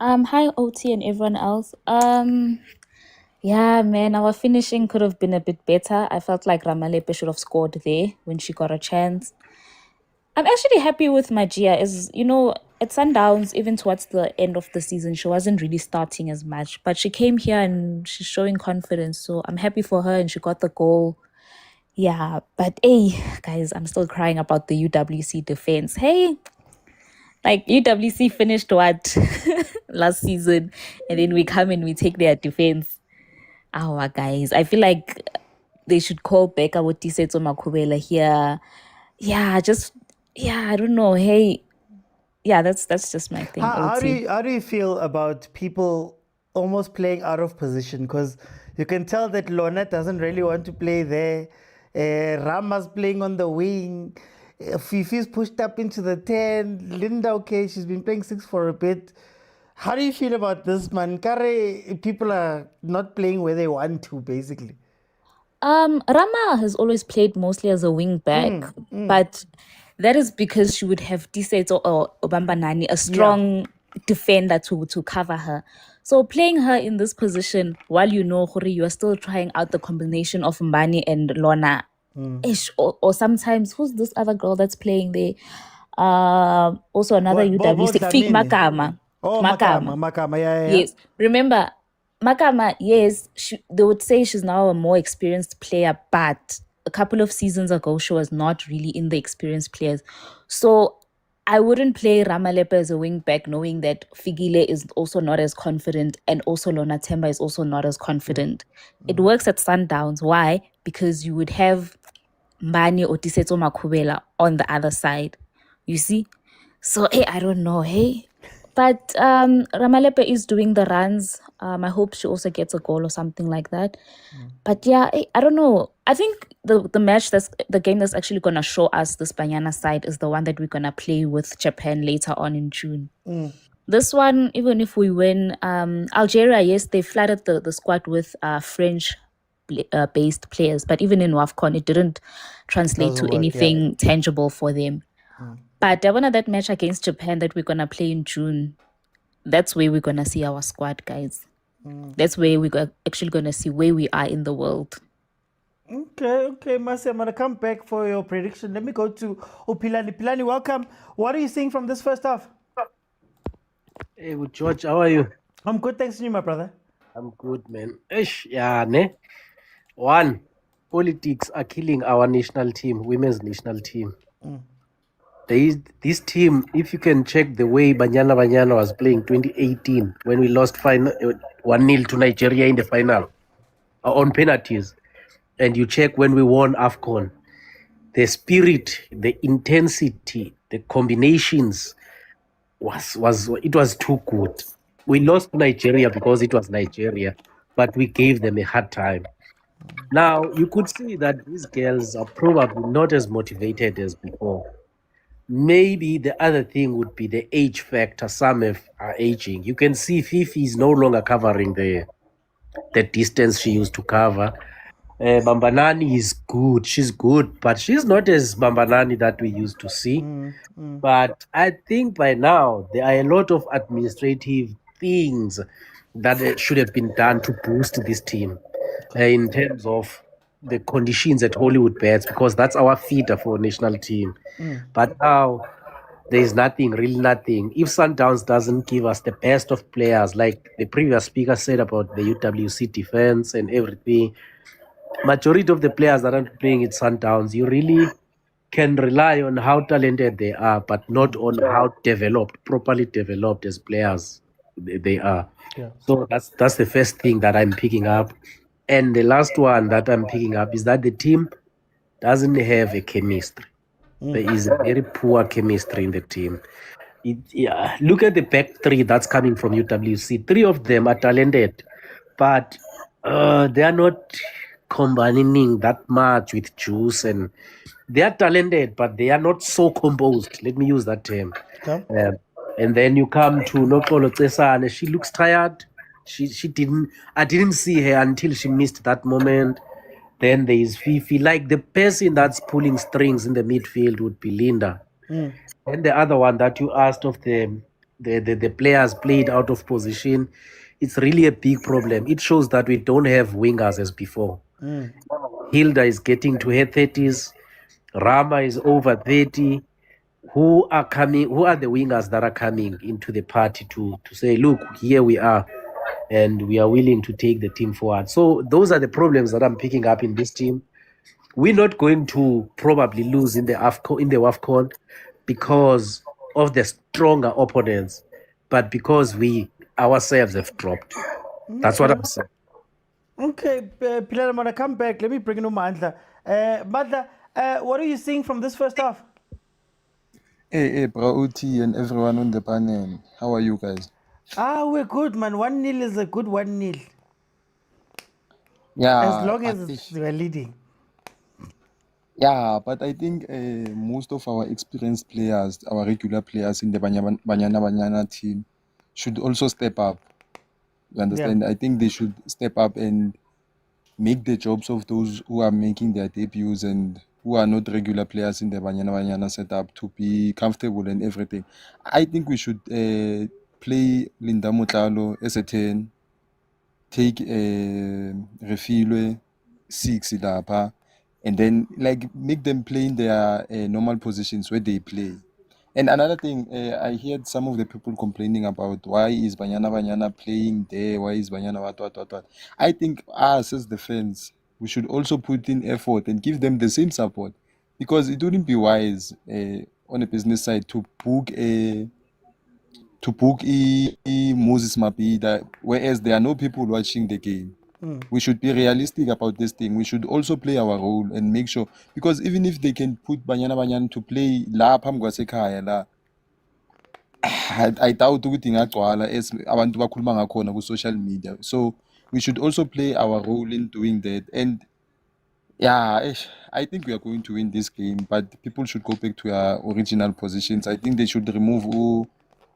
Hi OT and everyone else. Yeah, man, our finishing could have been a bit better. I felt like Ramalepe should have scored there when she got a chance. I'm actually happy with Magia. As you know, at Sundowns, even towards the end of the season, she wasn't really starting as much. But she came here and she's showing confidence. So I'm happy for her and she got the goal. Yeah, but hey, guys, I'm still crying about the UWC defense. Hey, like UWC finished what last season, and then we come and we take their defense. Our guys, I feel like they should call back our Tisetso Makubela here. Yeah, I don't know. Hey, yeah, that's just my thing. How OT. do you feel about people almost playing out of position? Because you can tell that Lona doesn't really want to play there. Rama's playing on the wing. Fifi's pushed up into the 10. Linda, okay, she's been playing 6 for a bit. How do you feel about this, man? Kare, people are not playing where they want to, basically. Rama has always played mostly as a wing back, but that is because she would have Tisetso or Obambanani, a strong defender to cover her. So playing her in this position, while you know Hori, you are still trying out the combination of Mbani and Lona. Or sometimes, who's this other girl that's playing there? Also another UWC, Fik Dlamini? Makama. Oh, Makama, yeah. Yes. Remember, Makama, yes, they would say she's now a more experienced player, but a couple of seasons ago, she was not really in the experienced players. So I wouldn't play Ramalepe as a wing back, knowing that Figile is also not as confident and also Lona Temba is also not as confident. It works at Sundowns. Why? Because you would have Mbani or Tisetso Makubela on the other side. You see? So, hey, I don't know, hey. But Ramalepe is doing the runs. I hope she also gets a goal or something like that. But yeah, I don't know. I think the game that's actually gonna show us this Banyana side is the one that we're gonna play with Japan later on in June. This one, even if we win, Algeria, yes, they flooded the squad with French based players, but even in WAFCON, it didn't translate Doesn't to work, anything tangible for them. But I want that match against Japan that we're gonna play in June. That's where we're gonna see our squad, guys. That's where we're actually gonna see where we are in the world. Okay, Masi, I'm gonna come back for your prediction. Let me go to Pilani. Pilani, welcome. What are you seeing from this first half? Hey, good George, how are you? I'm good, thanks to you, my brother. I'm good, man. Yeah, ne? One, politics are killing our national team, women's national team. This team, if you can check the way Banyana Banyana was playing 2018 when we lost 1-0 to Nigeria in the final on penalties, and you check when we won AFCON, the spirit, the intensity, the combinations was too good. We lost to Nigeria because it was Nigeria, but we gave them a hard time. Now, you could see that these girls are probably not as motivated as before. maybe the other thing would be the age factor. Some are aging. You can see Fifi is no longer covering the distance she used to cover. Bambanani is good. She's good, but she's not as Bambanani that we used to see. But I think by now there are a lot of administrative things that should have been done to boost this team in terms of the conditions at Hollywood Bets, because that's our feeder for national team. But now there is nothing, really nothing. If Sundowns doesn't give us the best of players, like the previous speaker said about the UWC defense and everything, majority of the players that are playing at Sundowns, you really can rely on how talented they are, but not on how developed, properly developed as players they are. Yeah. So that's the first thing that I'm picking up. And the last one that I'm picking up is that the team doesn't have a chemistry. There is a very poor chemistry in the team. Look at the back three that's coming from UWC. Three of them are talented, but they are not combining that much with juice, and they are talented, but they are not so composed. Let me use that term. Okay. And then you come to Nokolo Tsesane. She looks tired. I didn't see her until she missed that moment. Then there is Fifi. Like, the person that's pulling strings in the midfield would be Linda. And the other one that you asked of the players played out of position, it's really a big problem. It shows that we don't have wingers as before. Hilda is getting to her 30s. Rama is over 30. Who are the wingers that are coming into the party to say, look, here we are, and we are willing to take the team forward? So those are the problems that I'm picking up in this team. We're not going to probably lose in the WAFCON because of the stronger opponents, but because we ourselves have dropped. That's what I'm saying. Okay, Pilar, I'm gonna come back. Let me bring in Mandla. Mandla, what are you seeing from this first half? Hey, bro, OT and everyone on the panel. How are you guys? We're good, man. 1-0 is a good 1-0. Yeah, As long but as we're leading. yeah, but I think most of our experienced players, our regular players in the Banyana Banyana team, should also step up. You understand? I think they should step up and make the jobs of those who are making their debuts and who are not regular players in the Banyana Banyana setup to be comfortable and everything. I think we should play Linda Motlalo as a 10, take Refilwe 6 lapha, and then like make them play in their normal positions where they play. And another thing, I heard some of the people complaining about why is Banyana Banyana playing there, why is Banyana what. I think us as the fans, we should also put in effort and give them the same support, because it wouldn't be wise on a business side to book Moses Mabida, whereas there are no people watching the game. We should be realistic about this thing. We should also play our role and make sure, because even if they can put Banyana Banyana to play la phambi kwasekhaya la, I doubt ukuthi ingagcwala as abantu bakhuluma ngakhona ku social media. So we should also play our role in doing that. And yeah, I think we are going to win this game, but people should go back to their original positions. I think they should remove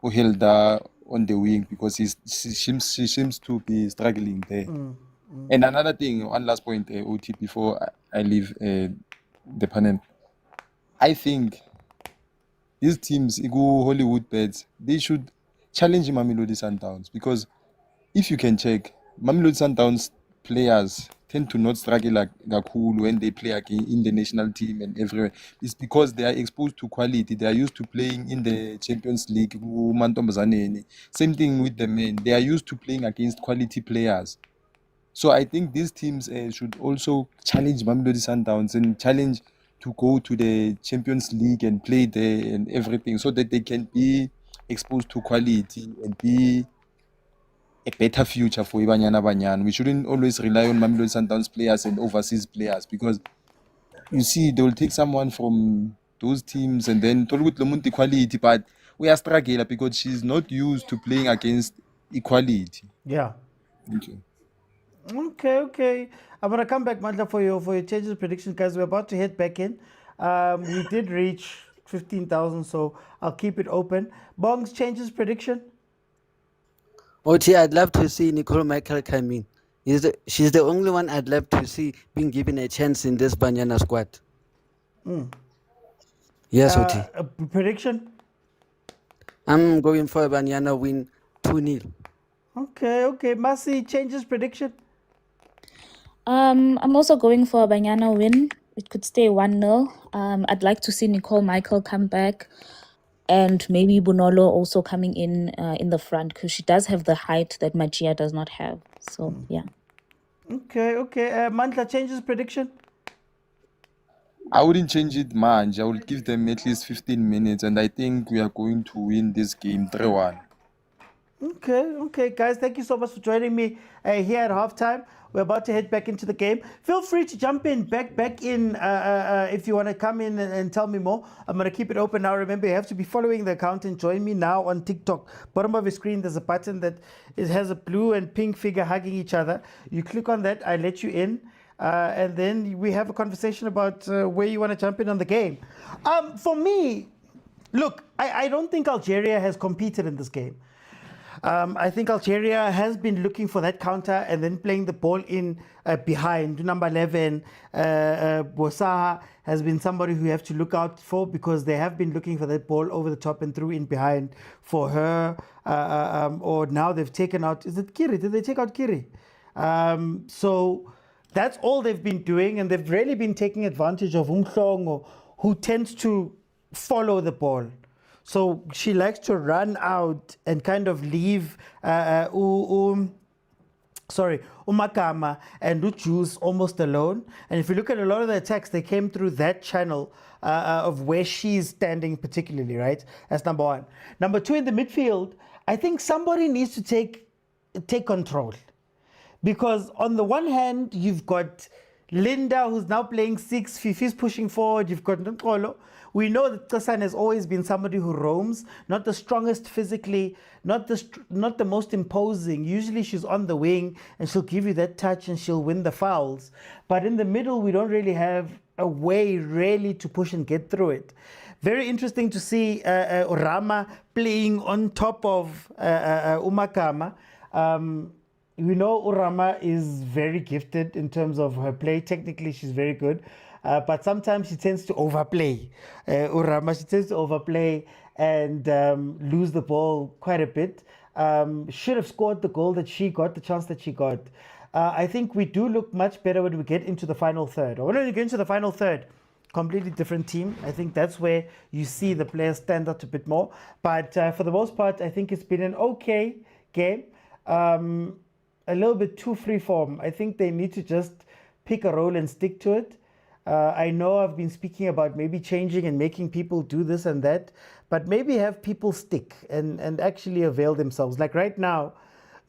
Hilda on the wing, because she seems to be struggling there. And another thing, one last point, OT, before I leave the panel. I think these teams, Igu, Hollywood Bets, they should challenge Mamelodi Sundowns, because if you can check, Mamelodi Sundowns players tend to not struggle like Gakulu when they play again in the national team and everywhere. It's because they are exposed to quality. They are used to playing in the Champions League. Same thing with the men. They are used to playing against quality players. So I think these teams should also challenge Mamelodi Sundowns and challenge to go to the Champions League and play there and everything, so that they can be exposed to quality and be a better future for Banyana Banyana. We shouldn't always rely on Mamelodi Sundowns players and overseas players, because you see, they will take someone from those teams and then Tolgut Lomunti quality, but we are struggling because she's not used to playing against equality. Yeah. Thank you. Okay. I'm gonna come back, Mandla, for your changes prediction, guys. We're about to head back in. We did reach 15,000, so I'll keep it open. Bongs changes prediction. OT, I'd love to see Nicole Michael come in. She's the only one I'd love to see being given a chance in this Banyana squad. Yes, OT. Prediction. I'm going for a Banyana win 2-0. Okay. Masi changes prediction. I'm also going for a Banyana win. It could stay 1-0. I'd like to see Nicole Michael come back, and maybe Bunolo also coming in the front, because she does have the height that Magia does not have. So yeah. Okay. Mantla changes prediction. I wouldn't change it much. I would give them at least 15 minutes, and I think we are going to win this game 3-1. Okay, guys, thank you so much for joining me here at halftime. We're about to head back into the game. Feel free to jump in, back in if you want to come in and tell me more. I'm going to keep it open now. Remember, you have to be following the account and join me now on TikTok. Bottom of your screen, there's a button that has a blue and pink figure hugging each other. You click on that, I let you in. And then we have a conversation about where you want to jump in on the game. For me, look, I don't think Algeria has competed in this game. I think Algeria has been looking for that counter and then playing the ball in behind. Number 11, Bosaha, has been somebody who you have to look out for, because they have been looking for that ball over the top and through in behind for her. Or now they've taken out, is it Kiri? Did they take out Kiri? So that's all they've been doing, and they've really been taking advantage of Umhlongo, who tends to follow the ball. So she likes to run out and kind of leave Umakama and Ujuice almost alone. And if you look at a lot of the attacks, they came through that channel of where she's standing particularly, right? That's number one. Number two, in the midfield, I think somebody needs to take control. Because on the one hand, you've got Linda, who's now playing 6, Fifi's pushing forward, you've got Nkolo. We know that Kasan has always been somebody who roams, not the strongest physically, not the most imposing. Usually she's on the wing and she'll give you that touch and she'll win the fouls. But in the middle, we don't really have a way really to push and get through it. Very interesting to see Rama playing on top of Umakama. We know Urama is very gifted in terms of her play. Technically, she's very good. But sometimes she tends to overplay. Urama, she tends to overplay and lose the ball quite a bit. Should have scored the goal that she got, the chance that she got. I think we do look much better when we get into the final third. Or when we get into the final third, completely different team. I think that's where you see the players stand out a bit more. But for the most part, I think it's been an okay game. A little bit too freeform. I think they need to just pick a role and stick to it. I know I've been speaking about maybe changing and making people do this and that, but maybe have people stick and actually avail themselves. Like right now,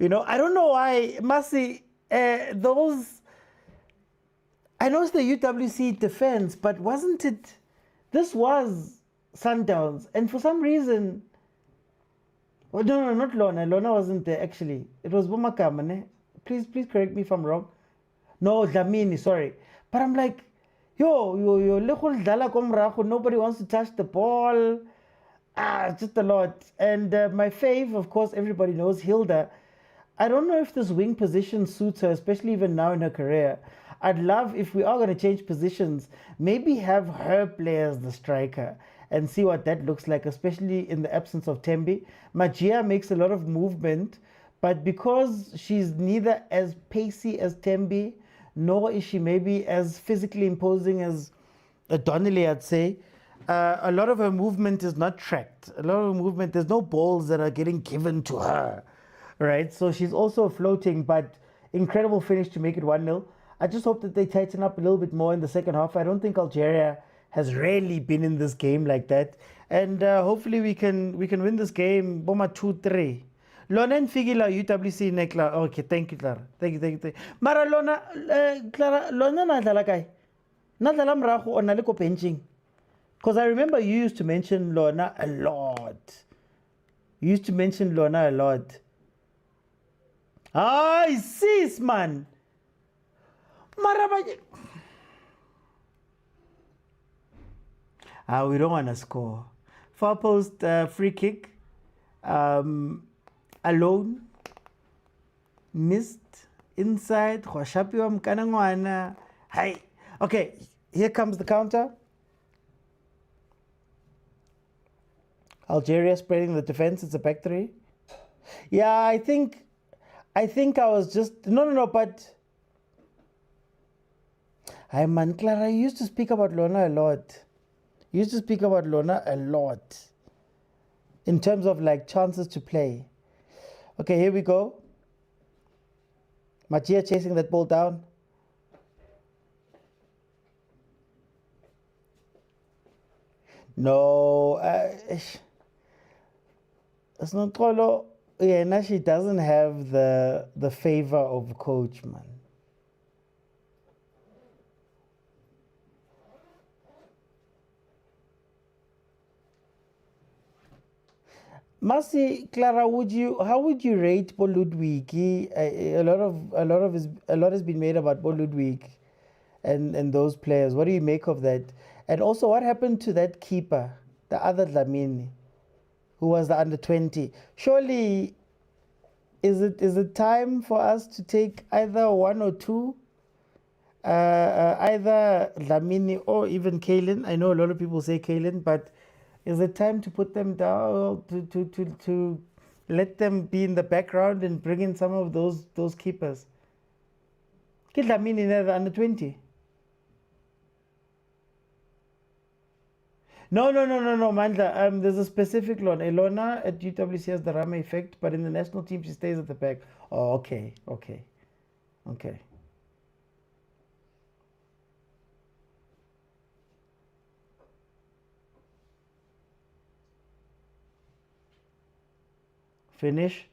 I don't know why, Masi, those, I know it's the UWC defense, but wasn't it, this was Sundowns, and for some reason, oh, no, not Lona. Lona wasn't there, actually. It was Bumakama. Please correct me if I'm wrong. No, Dlamini, sorry. But I'm like, nobody wants to touch the ball. Just a lot. And my fave, of course, everybody knows, Hilda. I don't know if this wing position suits her, especially even now in her career. I'd love, if we are going to change positions, maybe have her play as the striker and see what that looks like, especially in the absence of Tembi. Magia makes a lot of movement, but because she's neither as pacey as Tembi, nor is she maybe as physically imposing as Donnelly, I'd say, a lot of her movement is not tracked. A lot of her movement, there's no balls that are getting given to her, right? So she's also floating, but incredible finish to make it 1-0. I just hope that they tighten up a little bit more in the second half. I don't think Algeria has really been in this game like that, and hopefully we can win this game. Boma 2-3. Lona and Figila UWC Nekla. Okay, thank you, Clara. Thank you. Mara Lona, Clara, Lona na dala kai. Na dala mrago o na le ko benching. Because I remember you used to mention Lona a lot. I see, man. Mara We don't want to score. Far post free kick. Alone. Missed. Inside. Khwashapiwa mkanangwana. Hi. Okay. Here comes the counter. Algeria spreading the defense. It's a back three. Yeah, I think I was just but hi man, Clara, you used to speak about Lona a lot. You used to speak about Lona a lot in terms of like chances to play. Okay, here we go. Machia chasing that ball down. No, it's not Kolo. Yeah, now she doesn't have the favor of coach, man. Masi, Clara, how would you rate Paul Ludwig? A lot has been made about Paul Ludwig and those players. What do you make of that? And also, what happened to that keeper, the other Dlamini, who was the under 20? Surely, is it time for us to take either one or two, either Dlamini or even Kalen? I know a lot of people say Kalen, but is it time to put them down, to let them be in the background and bring in some of those keepers? Get Dlamini the under 20. No, Mandla. There's a specific loan. Elona at UWC has the Rama effect, but in the national team, she stays at the back. Oh, okay. Finish.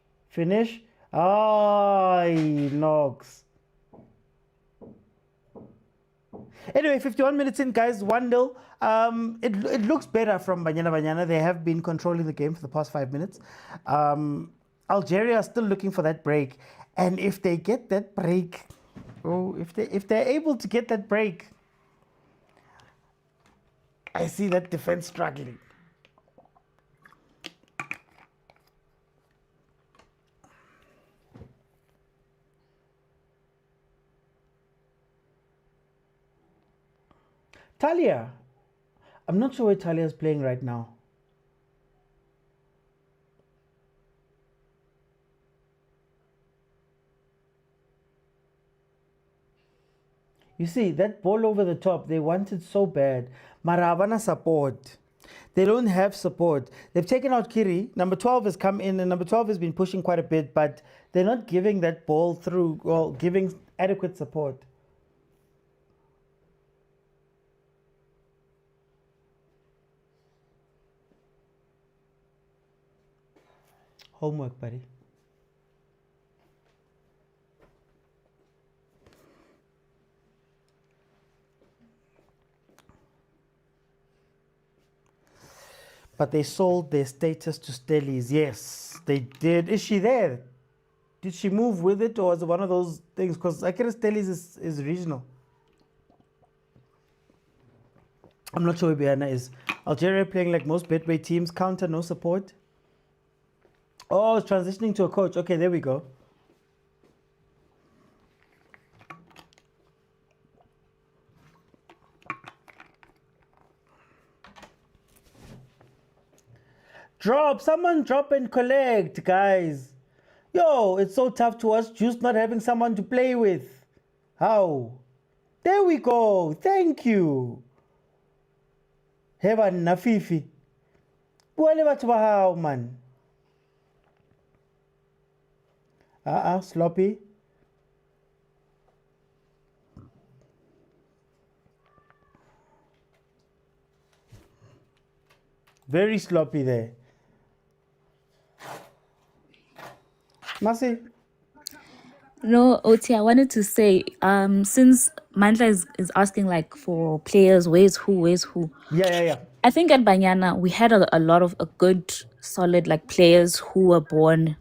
Ah, he knocks. Anyway, 51 minutes in, guys, 1-0. It looks better from Banyana Banyana. They have been controlling the game for the past 5 minutes. Algeria are still looking for that break. And if they get that break, if they're able to get that break, I see that defense struggling. Talia. I'm not sure where Talia is playing right now. You see, that ball over the top, they want it so bad. Maravana support. They don't have support. They've taken out Kiri. Number 12 has come in, and number 12 has been pushing quite a bit, but they're not giving that ball through, or giving adequate support. Homework, buddy. But they sold their status to Stellies. Yes, they did. Is she there? Did she move with it, or was it one of those things? Because I guess Stellies is regional. I'm not sure where Banyana is. Algeria playing like most Betway teams. Counter, no support. Oh, it's transitioning to a coach. Okay, there we go. Someone drop and collect, guys. Yo, it's so tough to watch Juice not having someone to play with. How? There we go. Thank you. Heaven Nafifi. How, man. Sloppy. Very sloppy there. Masi? No, Oti, I wanted to say, since Mandla is asking like for players, where's who? Yeah. I think at Banyana we had a lot of a good solid like players who were born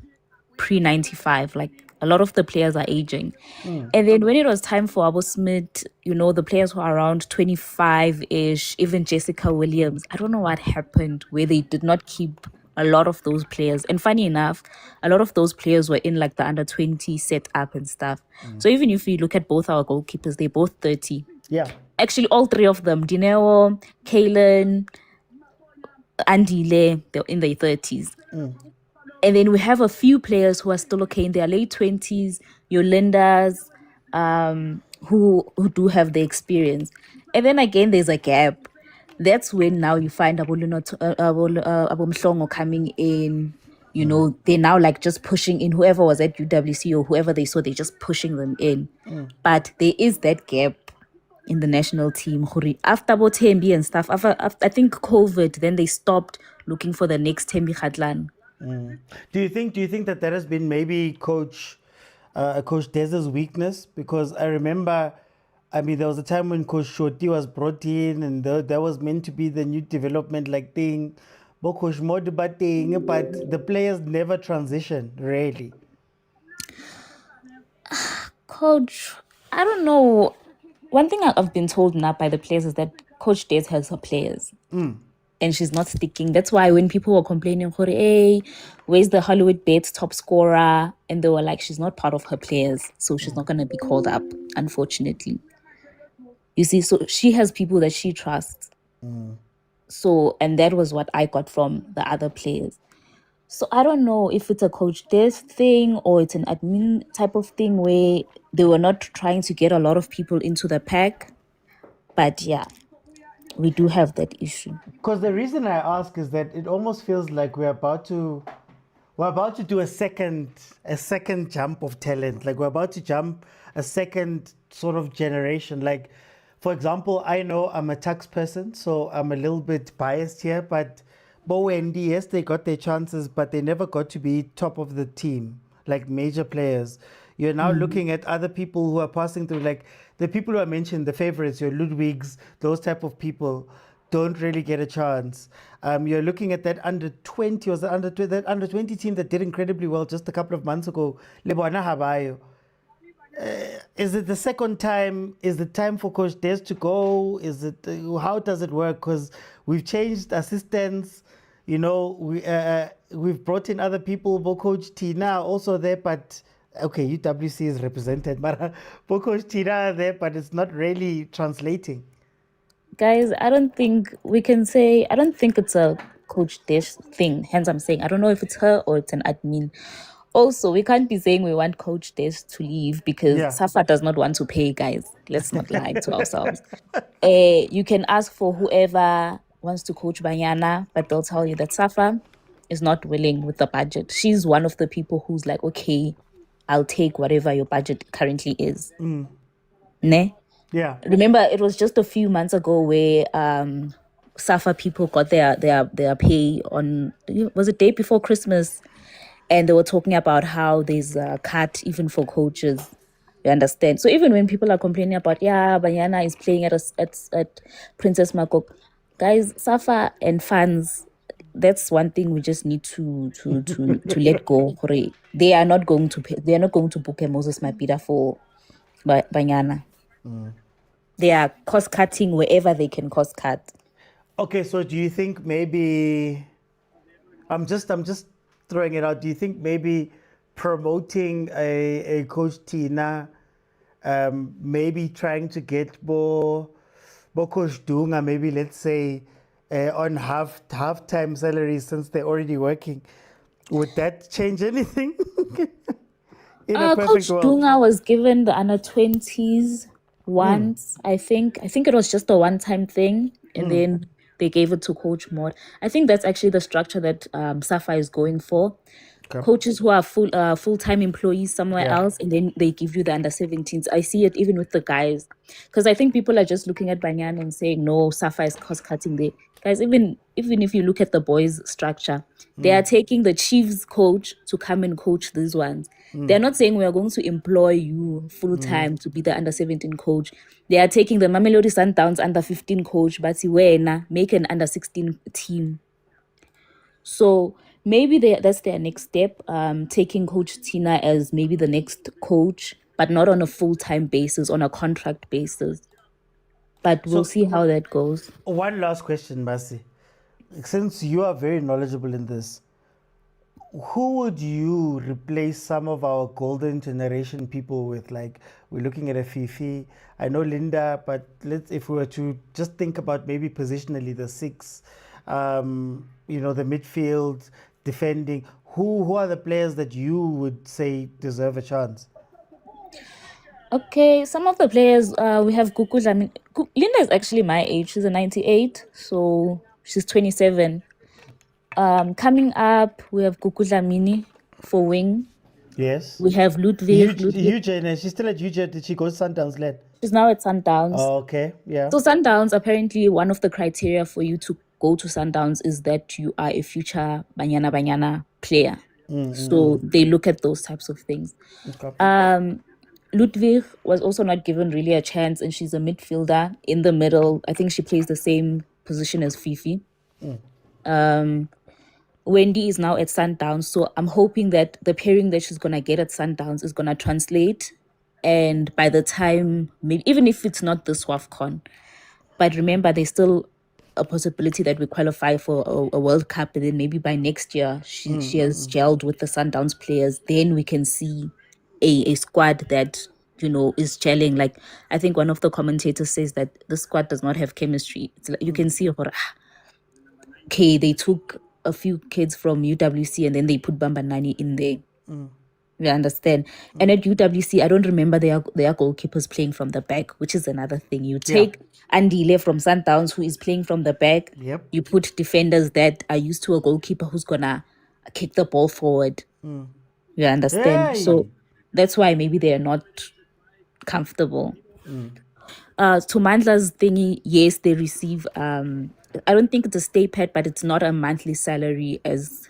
pre-95, like a lot of the players are aging. And then when it was time for Abo Smith, the players who are around 25-ish, even Jessica Williams, I don't know what happened where they did not keep a lot of those players. And funny enough, a lot of those players were in like the under 20 setup and stuff. So even if you look at both our goalkeepers, they're both 30. Yeah. Actually, all three of them, Dineo, Kalen, Andile, they're in their 30s. And then we have a few players who are still okay in their late 20s, Yolindas, who do have the experience. And then again, there's a gap. That's when now you find Abomhlongo coming in. They're now like just pushing in whoever was at UWC or whoever they saw, they're just pushing them in. But there is that gap in the national team. After Botembi and stuff, after I think COVID, then they stopped looking for the next Tembi Khatlan. Do you think that has been maybe Coach Dez's weakness? Because I remember, there was a time when Coach Shoti was brought in, and that was meant to be the new development thing, but Coach Modiba thing, but the players never transition really. Coach, I don't know. One thing I've been told now by the players is that Coach Des has her players. And she's not sticking. That's why when people were complaining, hey, where's the Hollywood Bets top scorer? And they were like, she's not part of her players, so she's not going to be called up, unfortunately. You see, so she has people that she trusts. So, and that was what I got from the other players. So I don't know if it's a Coach Des thing or it's an admin type of thing where they were not trying to get a lot of people into the pack. But yeah, we do have that issue. Because the reason I ask is that it almost feels like we're about to do a second jump of talent. Like we're about to jump a second sort of generation. Like, for example, I know I'm a tax person, so I'm a little bit biased here, but Bowendi, yes, they got their chances, but they never got to be top of the team, like major players. You're now looking at other people who are passing through, like the people who I mentioned, the favorites, your Ludwigs, those type of people don't really get a chance. You're looking at that under 20, or that under 20 team that did incredibly well just a couple of months ago. Lebona Habayo. Is it the second time? Is it time for Coach Des to go? Is it how does it work? Because we've changed assistants. We've brought in other people. Coach Tina also there, but okay, UWC is represented, but Coach Tina there, but it's not really translating. Guys, I don't think it's a Coach Des thing. Hence, I'm saying I don't know if it's her or it's an admin. Also, we can't be saying we want Coach Des to leave because Safa does not want to pay, guys. Let's not lie to ourselves. You can ask for whoever wants to coach Banyana, but they'll tell you that Safa is not willing with the budget. She's one of the people who's like, okay, I'll take whatever your budget currently is. Ne? Yeah. Remember, it was just a few months ago where Safa people got their pay on, was it day before Christmas? And they were talking about how there's a cut even for coaches. You understand? So even when people are complaining about, Banyana is playing at Princess Makok, guys, Safa and fans, that's one thing we just need to let go. They are not going to pay, they are not going to book a Moses Mapida for Banyana. They are cost cutting wherever they can cost cut. Okay, so do you think maybe I'm just throwing it out. Do you think maybe promoting a Coach Tina, maybe trying to get more Coach Dunga, maybe let's say on half-time salaries since they're already working, would that change anything? In a perfect Coach world. Dunga was given the under 20s once. I think it was just a one-time thing, and then they gave it to Coach Mod. I think that's actually the structure that Safa is going for. Okay. Coaches who are full-time employees somewhere else, and then they give you the under 17s. I see it even with the guys, because I think people are just looking at Banyana and saying, no, Safa is cost-cutting there. Guys, even if you look at the boys' structure, they are taking the Chiefs coach to come and coach these ones. They're not saying we are going to employ you full-time to be the under 17 coach. They are taking the Mamelodi Sundowns under 15 coach, but make an under 16 team. So maybe that's their next step. Taking Coach Tina as maybe the next coach, but not on a full-time basis, on a contract basis. But we'll So, see how that goes. one last question, Masi. Since you are very knowledgeable in this, who would you replace some of our golden generation people with? Like, we're looking at a Fifi. I know Linda, but if we were to just think about maybe positionally the six, the midfield, defending, who are the players that you would say deserve a chance? Okay, some of the players, we have Gugu. I mean, Linda is actually my age. She's a 98, so she's 27. Coming up, we have Gugu Dlamini for wing. Yes. We have Ludwig. Eugene, she's still at Eugene. Did she go to Sundowns land? She's now at Sundowns. Oh, okay, yeah. So Sundowns, apparently one of the criteria for you to go to Sundowns is that you are a future Banyana Banyana player. So they look at those types of things. Okay. Ludwig was also not given really a chance, and she's a midfielder in the middle. I think she plays the same position as Fifi. Wendy is now at Sundowns, so I'm hoping that the pairing that she's gonna get at Sundowns is gonna translate. And by the time, maybe even if it's not this WAFCON, but remember, there's still a possibility that we qualify for a World Cup, and then maybe by next year she has gelled with the Sundowns players. Then we can see a squad that is gelling. Like, I think one of the commentators says that the squad does not have chemistry. It's like you can see, okay, they took a few kids from UWC and then they put Bamba Nani in there. You understand? And at UWC, I don't remember their goalkeepers playing from the back, which is another thing. You take Andile from Sundowns, who is playing from the back. Yep. You put defenders that are used to a goalkeeper who's gonna kick the ball forward. You understand? Hey. So that's why maybe they are not comfortable. To Mandla's thingy, yes, they receive I don't think it's a stay pet, but it's not a monthly salary. As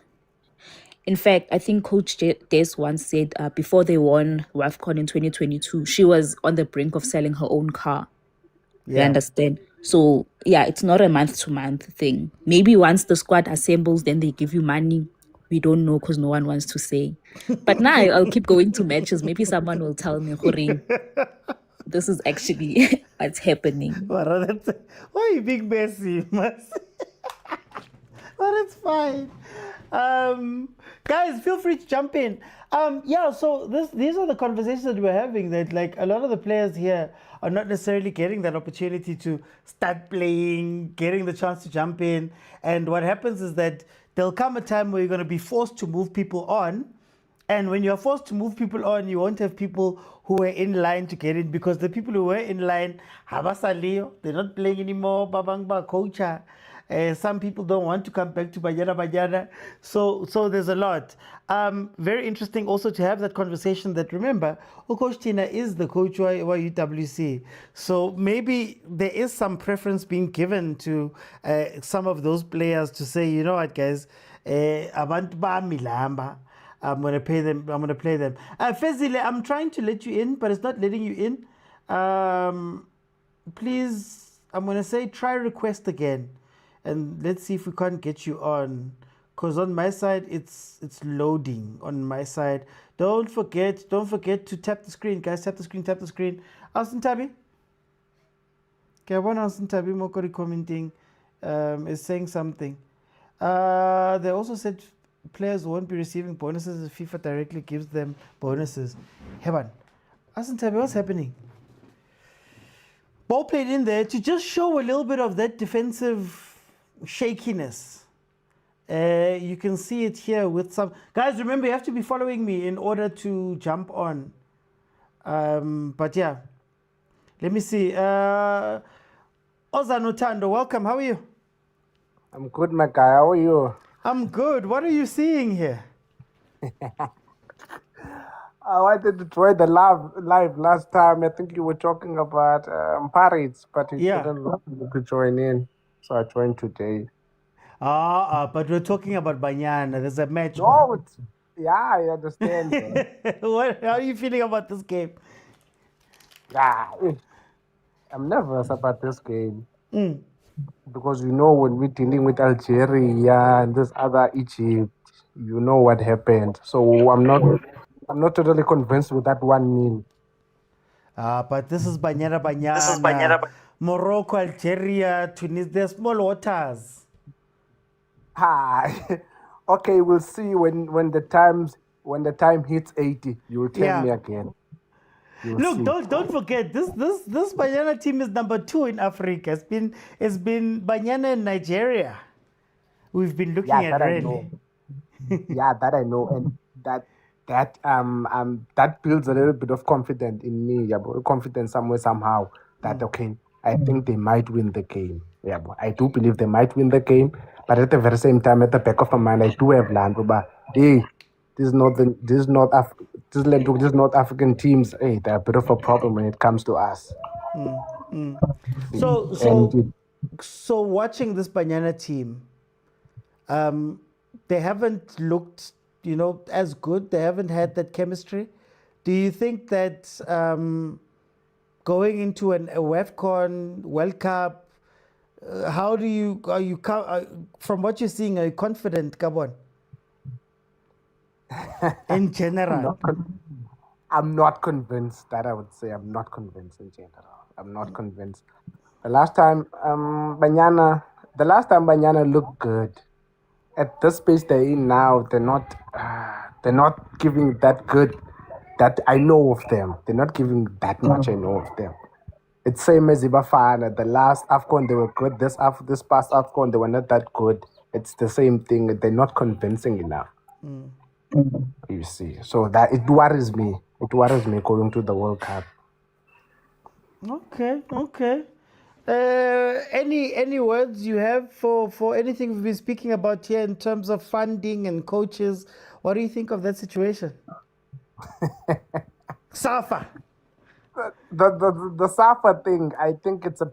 in fact, I think Coach Des once said before they won WAFCON in 2022, she was on the brink of selling her own car. You understand? So yeah, it's not a month-to-month thing. Maybe once the squad assembles, then they give you money. We don't know because no one wants to say. But now I'll keep going to matches. Maybe someone will tell me, Hurry, this is actually what's happening. Why are you being messy? But it's fine. Guys, feel free to jump in. So these are the conversations that we're having, that like a lot of the players here are not necessarily getting that opportunity to start playing, getting the chance to jump in. And what happens is that there'll come a time where you're going to be forced to move people on. And when you're forced to move people on, you won't have people who were in line to get in, because the people who were in line, they're not playing anymore, babangba, coacha. Some people don't want to come back to Banyana Banyana. So there's a lot. Very interesting also to have that conversation that, remember, Coach Tina is the coach of UWC. So maybe there is some preference being given to some of those players to say, you know what, guys, abantu bamilamba. I'm going to pay them. I'm going to play them. Fezile, I'm trying to let you in, but it's not letting you in. Please, I'm going to say try request again. And let's see if we can't get you on. Because on my side, it's loading on my side. Don't forget to tap the screen, guys. Tap the screen. Austin Tabi? Okay, one Austin Tabi, Mokori commenting, is saying something. They also said players won't be receiving bonuses if FIFA directly gives them bonuses. Heaven. Austin Tabi, what's happening? Ball played in there to just show a little bit of that defensive shakiness. You can see it here with some guys. Remember, you have to be following me in order to jump on. But yeah, let me see. Ozan Otando, welcome. How are you? I'm good, my guy. How are you? I'm good. What are you seeing here? I wanted to try the live last time. I think you were talking about Paris, but you couldn't to join in. So I joined today. But we're talking about Banyana. There's a match. No, I understand. How are you feeling about this game? I'm nervous about this game. Because when we're dealing with Algeria and this other Egypt, you know what happened. So I'm not totally convinced with that 1-0. But this is Banyana Banyana. Morocco, Algeria, Tunisia, they're small waters. Okay, we'll see when the time hits 80. You'll tell me again. Look, don't forget this Banyana team is number 2 in Africa. It's been Banyana in Nigeria. We've been looking at really. Yeah, that I know, and that builds a little bit of confidence in me. Yeah, confidence somehow that okay, I think they might win the game. Yeah, I do believe they might win the game, but at the very same time, at the back of my mind, I do have land. But hey, these North African teams, hey, they're a bit of a problem when it comes to us. So watching this Banyana team, they haven't looked, as good. They haven't had that chemistry. Do you think that going into a WAFCON World Cup, from what you're seeing, are you confident, Gabon? In general, I'm not convinced. That I would say I'm not convinced in general. I'm not convinced. The last time Banyana looked good. At this space they're in now, they're not giving that good that I know of them. They're not giving that much I know of them. It's same as BAFANA. The last AFCON they were good. This past AFCON they were not that good. It's the same thing. They're not convincing enough. You see, so that it worries me. It worries me going to the World Cup. Okay. Any words you have for anything we've been speaking about here in terms of funding and coaches? What do you think of that situation? Safa. The Safa thing, I think it's a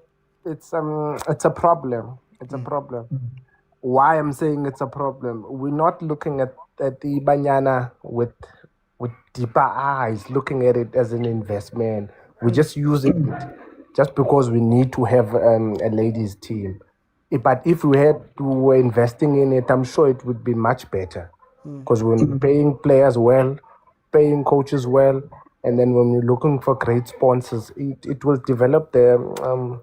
problem. It's a problem. Why I'm saying it's a problem? We're not looking at the Banyana with deeper eyes, looking at it as an investment. We're just using it just because we need to have a ladies team. But if we were investing in it, I'm sure it would be much better. Because we're paying players well, paying coaches well, and then when we're looking for great sponsors, it will develop the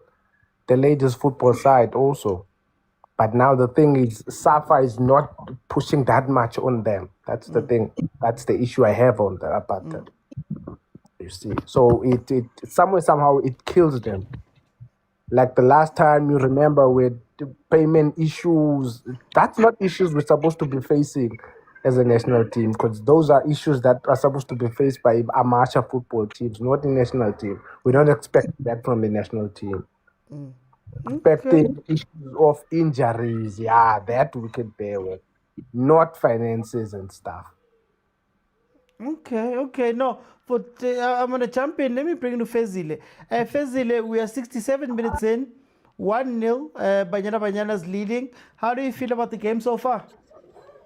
ladies football side also. But now the thing is, Safa is not pushing that much on them. That's the thing. That's the issue I have on about that. You see, so it somehow it kills them. Like the last time, you remember, with the payment issues. That's not issues we're supposed to be facing as a national team, because those are issues that are supposed to be faced by amateur football teams, not the national team. We don't expect that from the national team. Expecting issues of injuries, that we can bear with, not finances and stuff. Okay. No, but I'm going to jump in. Let me bring in Fezile. Fezile, we are 67 minutes in, 1-0. Banyana Banyana's leading. How do you feel about the game so far?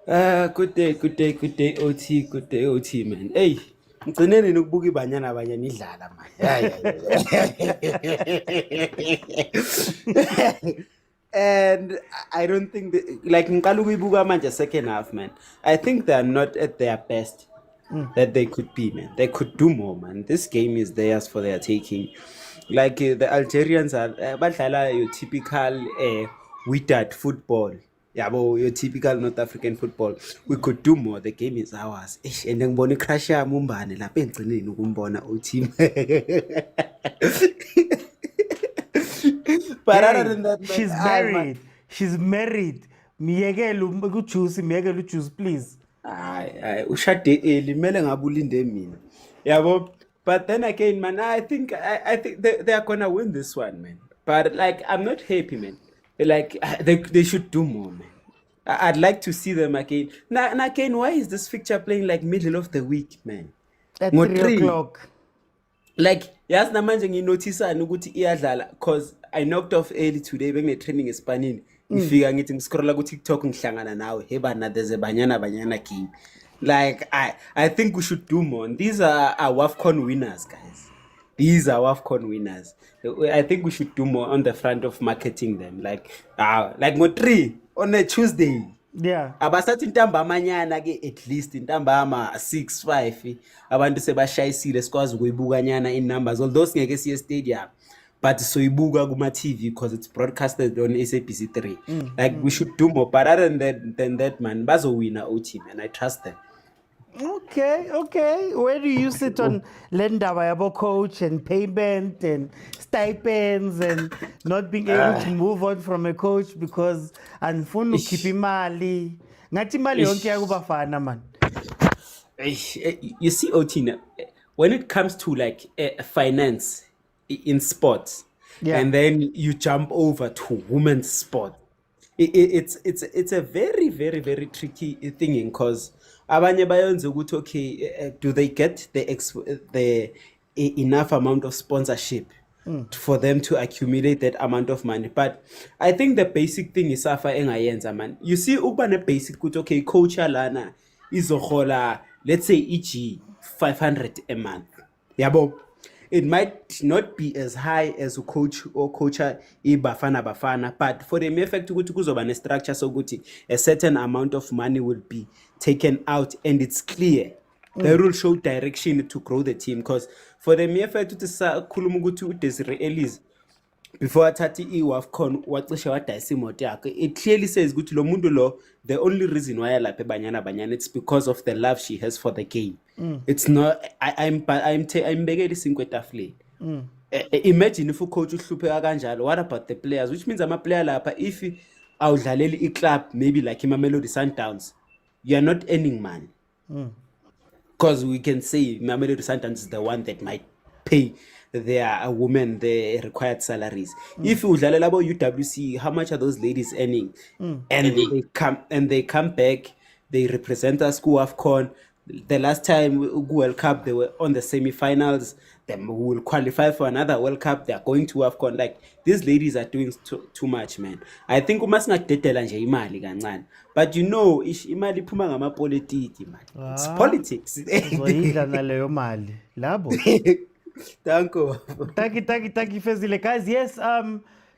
Good day, OT. Good day, OT, man. Hey, ngcineni nokubuka iBanyana Banyana idlala man. And I don't think ngiqala ukuyibuka manje second half, man. I think they are not at their best that they could be, man. They could do more, man. This game is theirs for their taking. The Algerians are badlala your typical withered football. Your typical North African football. We could do more. The game is ours. And then ngibona crash mumbane lapha engcineni ukumbona team. But other than that, she's married. She's married. Miyekele choose, please. Ushade early, kumele ngabe ulinde mina. Yabo. But then again, man, I think they are gonna win this one, man. But I'm not happy, man. They should do more, man. I'd like to see them again. Now again, why is this fixture playing middle of the week, man? At 3 o'clock. Yes, namanje nginothisa ukuthi iyadlala because I knocked off early today bengine training eSpanini. Ngifika ngithi ngiscrolla ku TikTok ngihlangana nawe. Hey bana, there's a Banyana game. I think we should do more. And these are our WAFCON winners, guys. These are WAFCON winners. I think we should do more on the front of marketing them. Mo3 on a Tuesday. Yeah. Abasathi intambamanyana ke at least intambama 6-5 abantu sebashayisile sikwazi ukuyibukanyana in numbers, although singeke siye stadium but soyibuka kuma TV because it's broadcasted on SABC 3. Like we should do more, but other than that man, bazowina OT man, I trust them. Okay. Where do you sit on Lendaba yabo coach and payment and stipends and not being able to move on from a coach because anifuna ukhipha imali? Ngathi imali yonke yakubafana man. You see OT, when it comes to like finance in sports, and then you jump over to women's sport, it's a very, very, very tricky thing because abanye bayonze ukuthi okay, do they get the enough amount of sponsorship for them to accumulate that amount of money? But I think the basic thing is safa engayenza man. You see ukuba ne basic ukuthi okay, coach lana izohola, let's say EG 500 a month. Yabo, it might not be as high as a coach or coacher bafana, but for the mere fact ukuthi kuzoba ne structure so ukuthi a certain amount of money will be taken out and it's clear. They will show direction to grow the team, because for the mere fact ukuthi sakhuluma ukuthi uDesiree Ellis before athathi iWAFCON wacishe wadayisa imoto yakhe, it clearly says ukuthi lo muntu lo, the only reason why lapha Banyana Banyana, it's because of the love she has for the game. It's not I'm bekele 5 etafuleni. Imagine if coach uhlupheka kanjalo, what about the players? Which means ama player lapha, if awudlaleli i-club maybe like Mamelodi Sundowns, you are not earning money. Because we can say Mamelodi Sundowns is the one that might pay their women the required salaries. If you udlalela abo UWC, how much are those ladies earning? And they come back, they represent us go AFCON. The last time World Cup, they were on the semi-finals. They will qualify for another World Cup. They are going to AFCON. Like, these ladies are doing too much, man. I think we must not detela nje imali kancane. But you know, imali iphuma ngama politiki, man. It's politics. Zoyidla naleyo mali. Labo. Thank you. Thank you, Fezile. Guys, yes,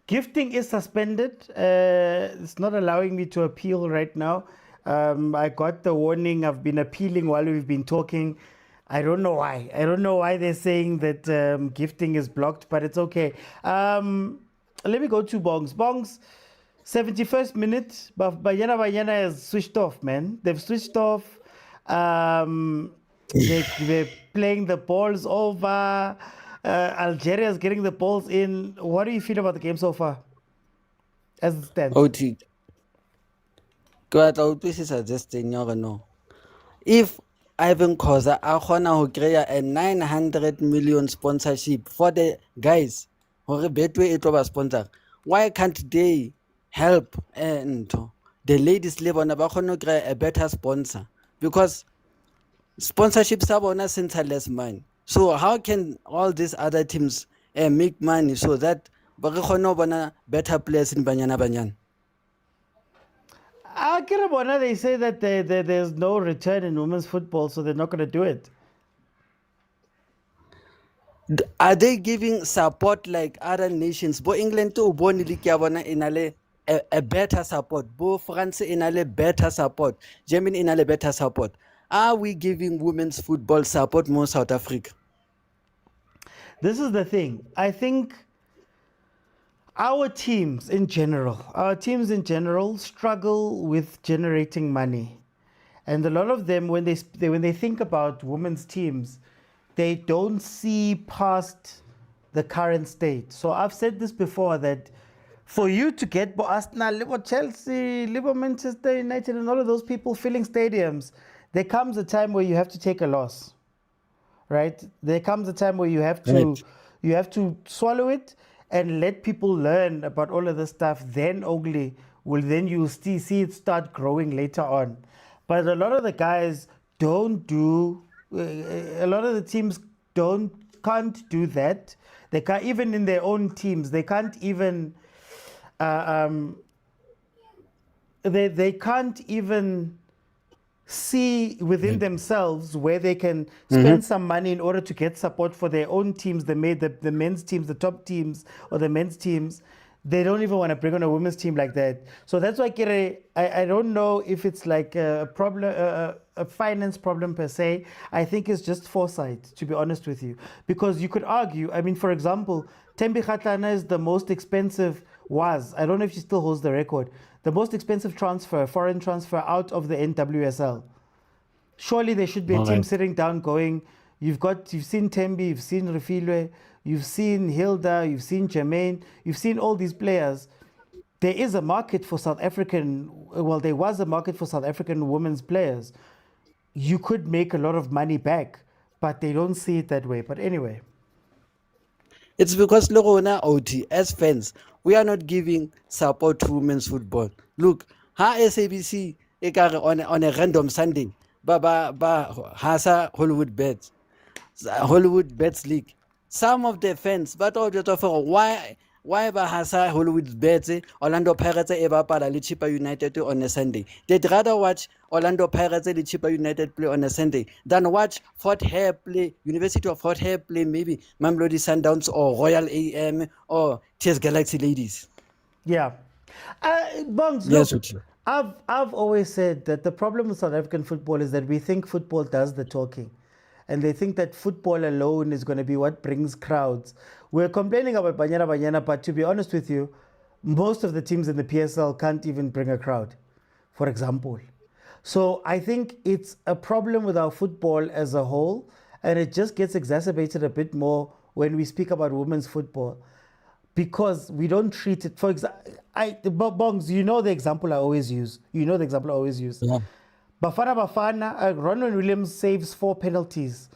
gifting is suspended. It's not allowing me to appeal right now. I got the warning. I've been appealing while we've been talking. I don't know why. I don't know why they're saying that gifting is blocked, but it's okay. Let me go to Bongs. Bongs, 71st minute, but Banyana Banyana has switched off, man. They've switched off. They're playing the balls over. Algeria's getting the balls in. What do you feel about the game so far? As it stands. OT. This is suggesting no. If Ivan Khoza a kgona ho create a 900 million sponsorship for the guys, hore Betway e tlo ba sponsor, why can't they help and the ladies le bona ba kgona ho create a better sponsor? Because sponsorship sa bona since less money. So how can all these other teams make money so that ba re kgona ho bona better players in Banyana Banyana? They say that there's no return in women's football, so they're not going to do it. Are they giving support like other nations? Bo England to bo ni league ya bona inale a better support. Bo France inale better support. Germany inale better support. Are we giving women's football support more South Africa? This is the thing. I think our teams in general struggle with generating money. And a lot of them, when they think about women's teams, they don't see past the current state. So I've said this before, that for you to get Arsenal, Chelsea, Manchester United, and all of those people filling stadiums, there comes a time where you have to take a loss, right? There comes a time where you have to swallow it and let people learn about all of this stuff. Then only you'll see it start growing later on. But a lot of the guys don't do. A lot of the teams can't do that. They can't even in their own teams. They can't even. They can't even see within themselves where they can spend some money in order to get support for their own teams, the men's teams, the top teams, or the men's teams. they don't even want to bring on a women's team like that. So that's why Kere, I don't know if it's like a problem, a finance problem per se. I think it's just foresight, to be honest with you. Because you could argue, I mean, for example, Tembi Kgatlana is the most expensive, I don't know if she still holds the record, the most expensive transfer, foreign transfer out of the NWSL. Surely there should be a team sitting down going, you've seen Tembi, you've seen Refilwe, you've seen Hilda, you've seen Jermaine, you've seen all these players. There is a market for South African, well, there was a market for South African women's players. You could make a lot of money back, but they don't see it that way. But anyway. It's because Lorona OT, as fans, we are not giving support to women's football. Look, ha SABC on a random Sunday, hasa Hollywood Bets League. Some of the fans, but all the for why hasa Hollywood Bets, Orlando Pirates bapala le Chippa United on a Sunday. They'd rather watch Orlando Pirates and Chippa United play on a Sunday than watch Fort Hare play, University of Fort Hare play maybe Mamelodi Sundowns or Royal AM or TS Galaxy Ladies. Yeah. Bongs, Yes, look, I've always said that the problem with South African football is that we think football does the talking. And they think that football alone is going to be what brings crowds. We're complaining about Banyana Banyana, but to be honest with you, most of the teams in the PSL can't even bring a crowd, for example. So I think it's a problem with our football as a whole, and it just gets exacerbated a bit more when we speak about women's football, because we don't treat it, for example, Bongs, you know the example I always use. Yeah. Bafana, Ronald Williams saves 4 penalties,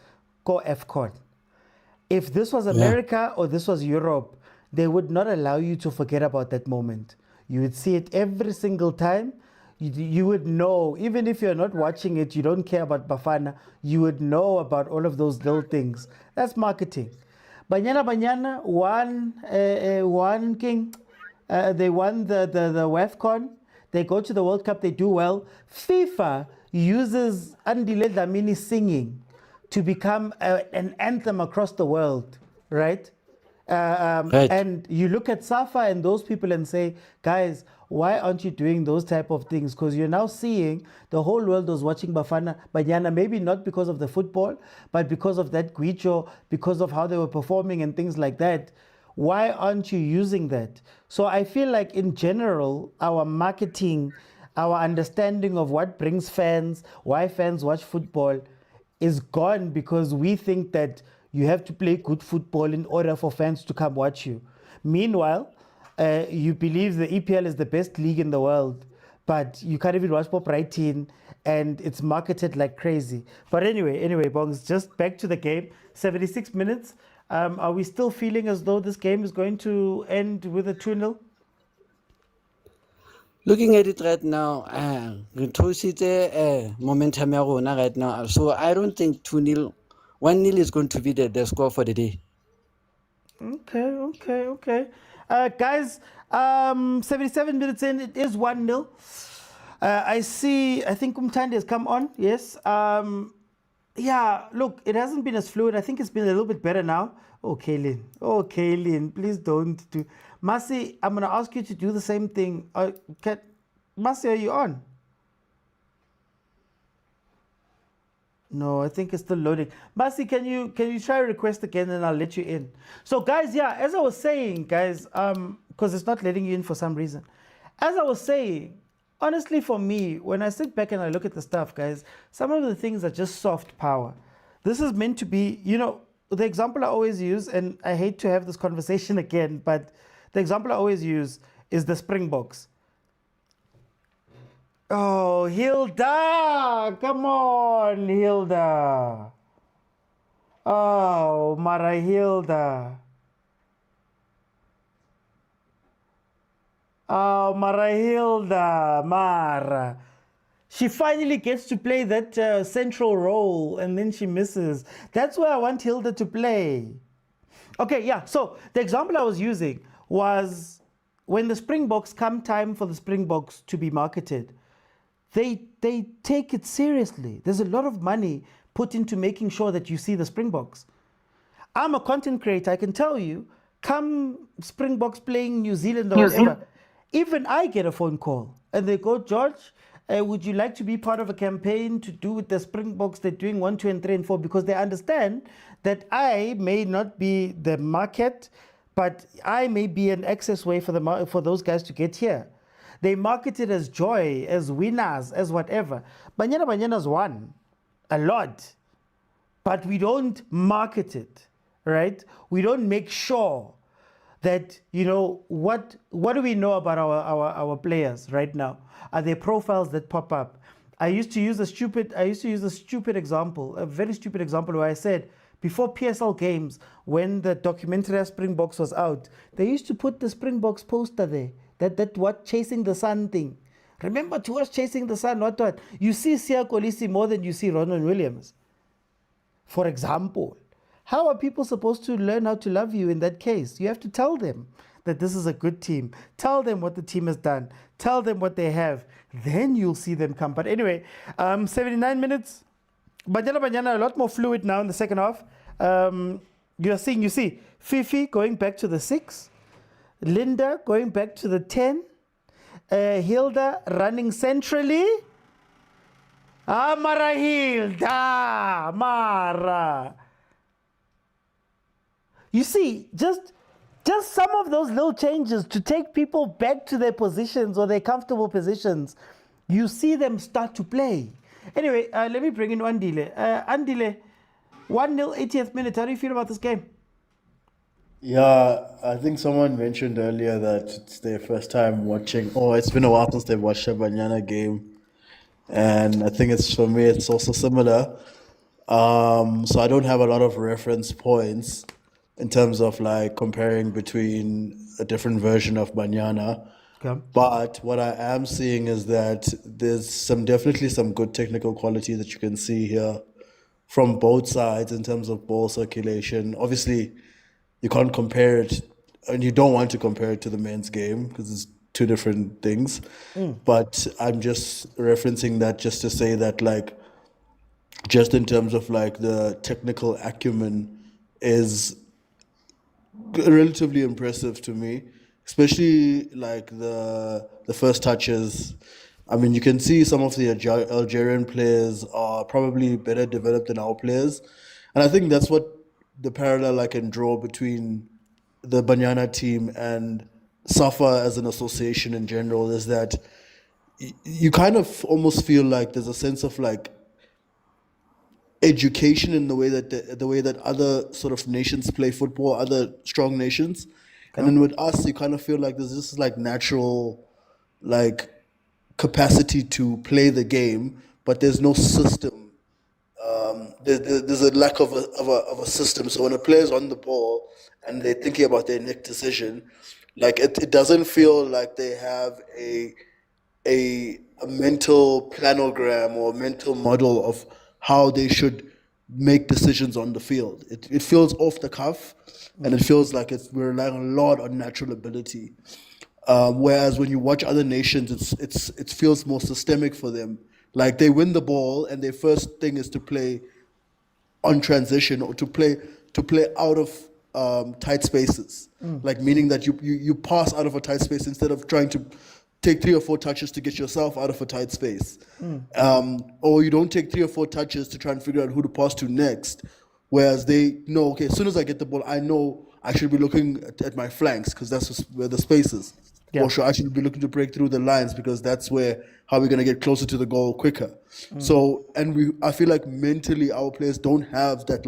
go AFCON. If this was America or this was Europe, they would not allow you to forget about that moment. You would see it every single time. You would know, even if you're not watching it, you don't care about Bafana, you would know about all of those little things. That's marketing. Banyana Banyana won King. They won the WAFCON. They go to the World Cup, they do well. FIFA uses Andile Dlamini singing to become an anthem across the world, right? And you look at Safa and those people and say, guys, why aren't you doing those type of things? Because you're now seeing the whole world was watching Banyana, maybe not because of the football, but because of that guicho, because of how they were performing and things like that. Why aren't you using that? So I feel like in general, our marketing, our understanding of what brings fans, why fans watch football is gone, because we think that you have to play good football in order for fans to come watch you. Meanwhile, you believe the EPL is the best league in the world, but you can't even watch Pop Writing and it's marketed like crazy. But anyway, Bongs, just back to the game, 76 minutes. Are we still feeling as though this game is going to end with a 2-0? Looking at it right now, momentum right now. So I don't think 2-0, 1-0 is going to be the score for the day. Okay. Guys, 77 minutes in, it is 1-0. I think Umtandi has come on, yes. Yeah, look, it hasn't been as fluid. I think it's been a little bit better now. Oh, Kaylin, please don't do. Masi, I'm going to ask you to do the same thing. Masi, are you on? No, I think it's still loading. Masi, can you try request again and I'll let you in. So, guys, yeah, as I was saying, guys, because it's not letting you in for some reason. As I was saying, honestly, for me, when I sit back and I look at the stuff, guys, some of the things are just soft power. This is meant to be, the example I always use, and I hate to have this conversation again, but the example I always use is the Springboks. Oh, Hilda! Come on, Hilda. Oh, Mara Hilda. Oh, Mara. She finally gets to play that central role and then she misses. That's where I want Hilda to play. Okay, yeah, so the example I was using was when the Springboks come time for the Springboks to be marketed, they take it seriously. There's a lot of money put into making sure that you see the Springboks. I'm a content creator, I can tell you, come Springboks playing New Zealand or whatever, even I get a phone call and they go, George, would you like to be part of a campaign to do with the Springboks? They're doing 1, 2, and 3, and 4 because they understand that I may not be the market, but I may be an access way for those guys to get here. They market it as joy, as winners, as whatever. Banyana Banyana's won a lot, but we don't market it, right? We don't make sure that, you know, what do we know about our players right now? Are there profiles that pop up? I used to use a stupid example, a very stupid example where I said, before PSL games, when the documentary Springboks was out, they used to put the Springboks poster there. That what chasing the sun thing. Remember to watch Chasing the Sun, what? You see Sia Kolisi more than you see Ronan Williams. For example, how are people supposed to learn how to love you in that case? You have to tell them that this is a good team. Tell them what the team has done. Tell them what they have. Then you'll see them come. But anyway, 79 minutes. Banyana Banyana a lot more fluid now in the second half. You see, Fifi going back to the 6. Linda going back to the 10. Hilda running centrally. Mara Hilda, Mara. You see, just some of those little changes to take people back to their positions or their comfortable positions, you see them start to play. Anyway, let me bring in Andile. Andile, 1-0, 80th minute. How do you feel about this game? Yeah, I think someone mentioned earlier that it's their first time watching, or it's been a while since they've watched a Banyana game. And I think for me, it's also similar. So I don't have a lot of reference points in terms of like comparing between a different version of Banyana. Okay. But what I am seeing is that there's definitely some good technical quality that you can see here from both sides in terms of ball circulation. Obviously, you can't compare it, and you don't want to compare it to the men's game because it's two different things. But I'm just referencing that just to say that, like, just in terms of like the technical acumen is relatively impressive to me, especially like the first touches. I mean, you can see some of the Algerian players are probably better developed than our players, and I think that's what the parallel I can draw between the Banyana team and SAFA as an association in general is that you kind of almost feel like there's a sense of like education in the way that other sort of nations play football, other strong nations, and then with us, you kind of feel like there's this like natural like capacity to play the game, but there's no system. There's a lack of a system. So when a player's on the ball and they're thinking about their next decision, like it doesn't feel like they have a mental planogram or mental model of how they should make decisions on the field. It feels off the cuff, and it feels like we're relying a lot on natural ability. Whereas when you watch other nations, it feels more systemic for them. Like they win the ball, and their first thing is to play on transition or to play out of tight spaces. Like meaning that you pass out of a tight space instead of trying to take 3 or 4 touches to get yourself out of a tight space. Or you don't take 3 or 4 touches to try and figure out who to pass to next. Whereas they know, okay, as soon as I get the ball, I know I should be looking at my flanks because that's where the space is. Yeah. Or should I should be looking to break through the lines because that's how we're going to get closer to the goal quicker. So, I feel like mentally our players don't have that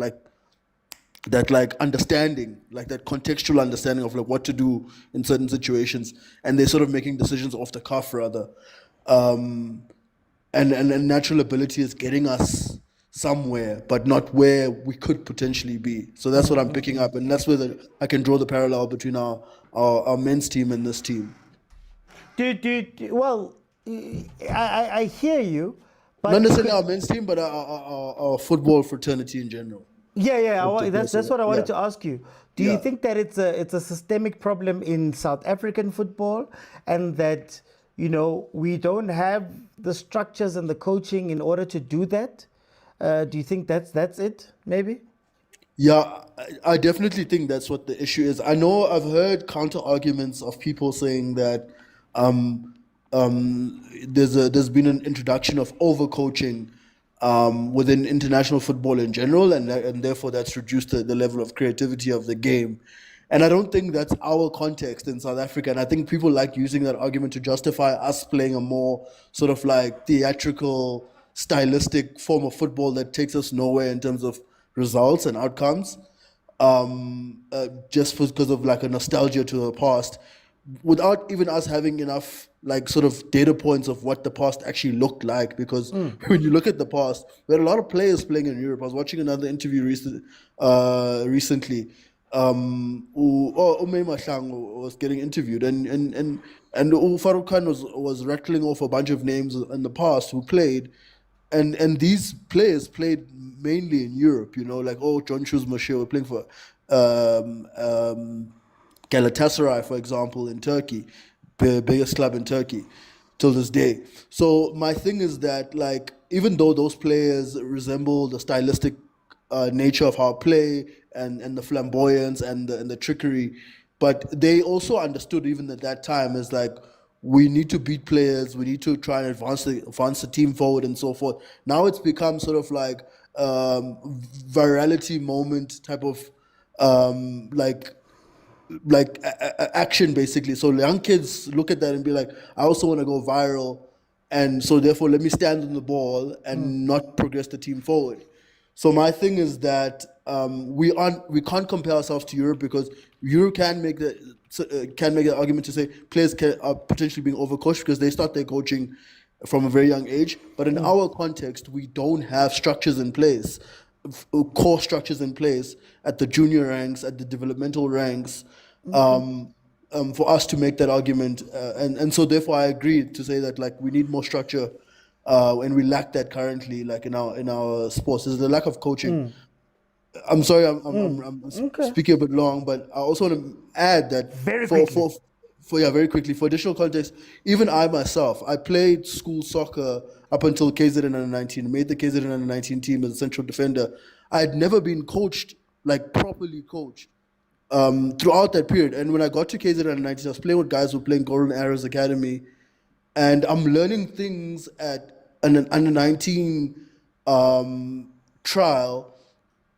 understanding, like that contextual understanding of like what to do in certain situations, and they're sort of making decisions off the cuff rather. And natural ability is getting us somewhere, but not where we could potentially be. So that's what I'm picking up, and that's where I can draw the parallel between our men's team and this team. Well, I hear you, but not necessarily our men's team, but our football fraternity in general. Yeah. That's what I wanted to ask you. Do you think that it's a systemic problem in South African football, and that we don't have the structures and the coaching in order to do that? Do you think that's it? Maybe. Yeah, I definitely think that's what the issue is. I know I've heard counter arguments of people saying that there's been an introduction of overcoaching within international football in general, and therefore that's reduced the level of creativity of the game. And I don't think that's our context in South Africa. And I think people like using that argument to justify us playing a more sort of like theatrical, stylistic form of football that takes us nowhere in terms of results and outcomes, just because of like a nostalgia to the past, without even us having enough like sort of data points of what the past actually looked like. Because when you look at the past, we had a lot of players playing in Europe. I was watching another interview recently. Umay Mahlang was getting interviewed, and Farouk Khan was rattling off a bunch of names in the past who played, and these players played mainly in Europe. You know, like John Shoes Moshe were playing for Galatasaray, for example, in Turkey, the biggest club in Turkey till this day. So my thing is that, like, even though those players resemble the stylistic nature of how play and the flamboyance and the trickery, but they also understood even at that time is like, we need to beat players, we need to try and advance the team forward and so forth. Now it's become sort of like virality moment type of action, basically. So young kids look at that and be like, I also want to go viral, and so therefore let me stand on the ball and not progress the team forward. So my thing is that we can't compare ourselves to Europe, because Europe can make the argument to say players are potentially being overcoached because they start their coaching from a very young age. But in our context, we don't have structures in place, core structures in place at the junior ranks, at the developmental ranks, for us to make that argument. And so therefore I agree to say that, like, we need more structure, and we lack that currently, like in our sports. There's the lack of coaching. I'm sorry, I'm speaking a bit long, but I also want to add that very quickly, for additional context, even I myself, I played school soccer up until KZN under-19, made the KZN under-19 team as a central defender. I had never been coached, like properly coached, throughout that period. And when I got to KZN under-19, I was playing with guys who were playing Golden Arrows Academy, and I'm learning things at an under-19 trial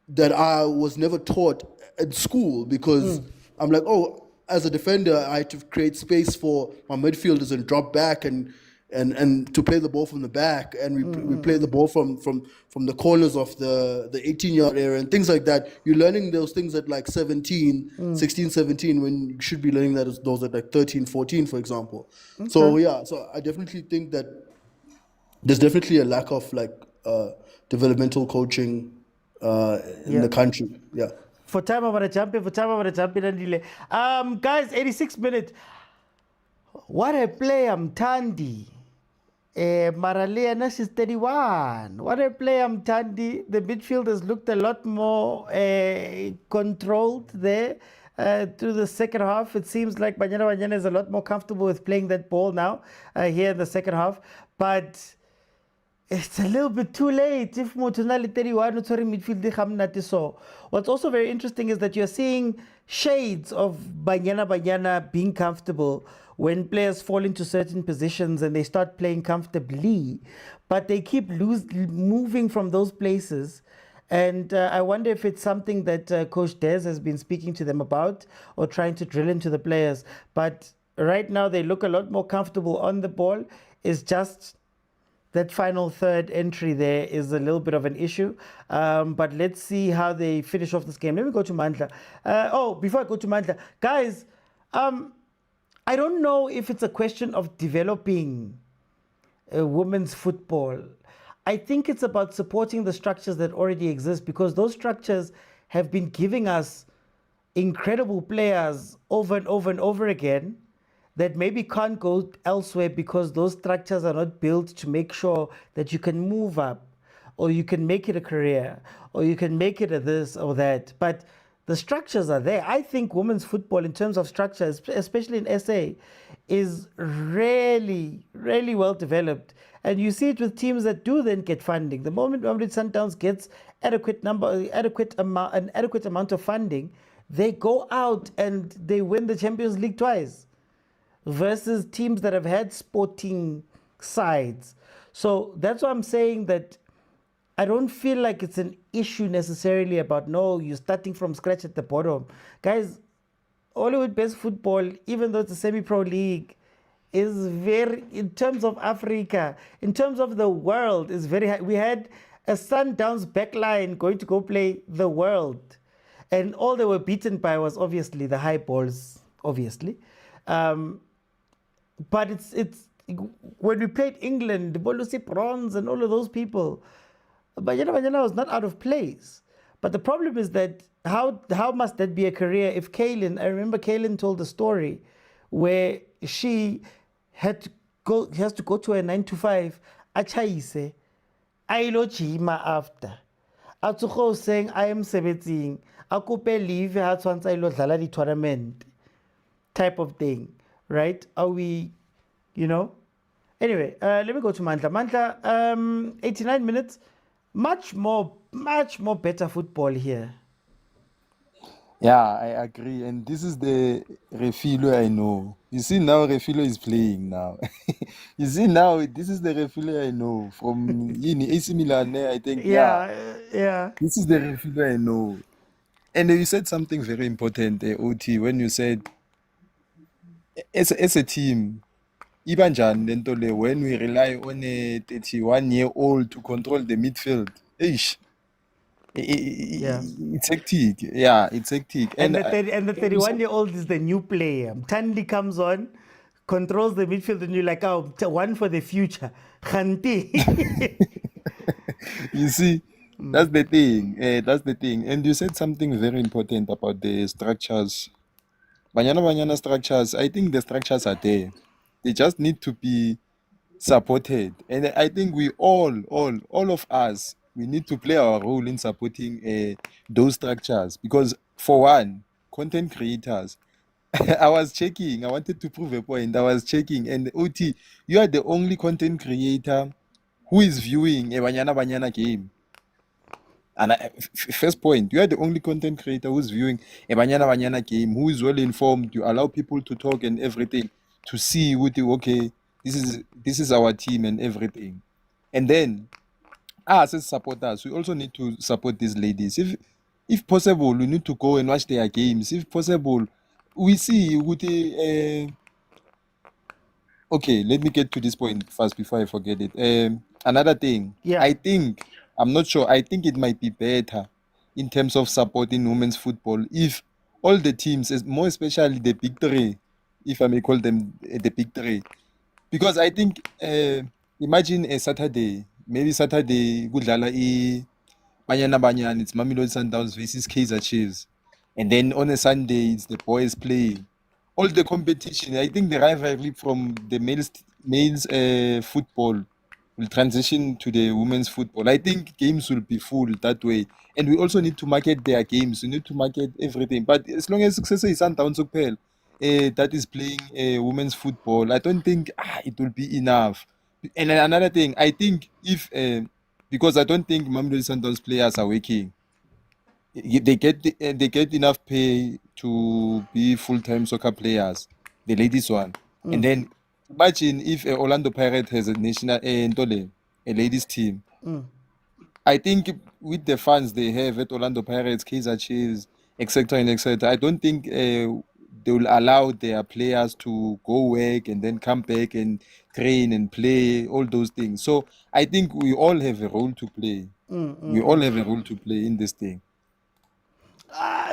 that I was never taught at school, because I'm like, as a defender, I had to create space for my midfielders and drop back and to play the ball from the back, and we play the ball from the corners of the 18-yard area and things like that. You're learning those things at like 16, 17, when you should be learning those at like 13, 14, for example. So I definitely think that there's definitely a lack of like developmental coaching in the country. Yeah. For time, I'm going to jump in. Guys, 86 minutes. What a play, Mthandi. Maralena, she's 31. What a play, Mthandi. The midfielders looked a lot more controlled there through the second half. It seems like Banyana Banyana is a lot more comfortable with playing that ball now here in the second half. But it's a little bit too late. If Motunali 31, sorry, midfield. So what's also very interesting is that you're seeing shades of Banyana Banyana being comfortable when players fall into certain positions and they start playing comfortably, but they keep moving from those places. And I wonder if it's something that Coach Des has been speaking to them about or trying to drill into the players. But right now they look a lot more comfortable on the ball. It's just that final third entry there is a little bit of an issue. But let's see how they finish off this game. Let me go to Mandla. Before I go to Mandla, guys, I don't know if it's a question of developing women's football. I think it's about supporting the structures that already exist, because those structures have been giving us incredible players over and over and over again that maybe can't go elsewhere because those structures are not built to make sure that you can move up, or you can make it a career, or you can make it a this or that. But the structures are there. I think women's football, in terms of structures, especially in SA, is really, really well developed. And you see it with teams that do then get funding. The moment Mamelodi Sundowns gets an adequate amount of funding, they go out and they win the Champions League twice versus teams that have had sporting sides. So that's why I'm saying that I don't feel like it's an issue necessarily about, no, you're starting from scratch at the bottom. Guys, Hollywood-based football, even though it's a semi-pro league, is very, in terms of Africa, in terms of the world, is very high. We had a Sundowns backline going to go play the world. And all they were beaten by was obviously the high balls, obviously. But it's when we played England, the Bolusi Bronze and all of those people, Banyana Banyana was not out of place. But the problem is that how must that be a career if Kaylin, I remember Kaylin told the story where she has to go to a 9 to 5, achayise, ayilo jima after. Atsuko saying I am 17, akupe leave ha tshwantse ayilo dlala di tournament type of thing, right? Are we, you know? Anyway, let me go to Mandla. Mandla, 89 minutes, much more better football here. Yeah, I agree. And this is the Refilo I know. You see now Refilo is playing now. You see now, this is the Refilo I know from AC Milan, I think. Yeah. This is the Refilo I know. And you said something very important, OT, when you said, as a team, Ibanjan Dentole, when we rely on a 31-year-old to control the midfield, it's hectic. Yeah, it's hectic. And the 31-year-old is the new player. Tandy comes on, controls the midfield, and you're like, oh, one for the future. Khanti. You see, that's the thing. That's the thing. And you said something very important about the structures. Banyana structures, I think the structures are there. They just need to be supported. And I think we all of us, we need to play our role in supporting those structures. Because for one, content creators, I was checking, I wanted to prove a point. I was checking, and OT, you are the only content creator who is viewing a Banyana Banyana game. And first point, you are the only content creator who's viewing a Banyana Banyana game, who is well informed. You allow people to talk and everything, to see with you, okay, this is our team and everything. And then, us as supporters, we also need to support these ladies. If possible, we need to go and watch their games. If possible, we see with okay, let me get to this point first before I forget it. Another thing, I'm not sure, I think it might be better in terms of supporting women's football if all the teams, more especially the big three, if I may call them the big three, because I think, imagine a Saturday, Gudlala Banyana Banyana, it's Mamelodi Sundowns versus Kaizer Chiefs. And then on a Sunday, it's the boys playing. All the competition, I think the rivalry from the males football will transition to the women's football. I think games will be full that way. And we also need to market their games. We need to market everything. But as long as success is Sundowns that is playing women's football, I don't think it will be enough. And another thing, I think if, because I don't think Mamelodi Sundowns players are working, they get enough pay to be full-time soccer players, the ladies one. And then imagine if Orlando Pirates has a national a ladies team. I think with the funds they have at Orlando Pirates, Kaizer Chiefs, etc., I don't think they will allow their players to go work and then come back and train and play, all those things. So I think we all have a role to play. We all have a role to play in this thing.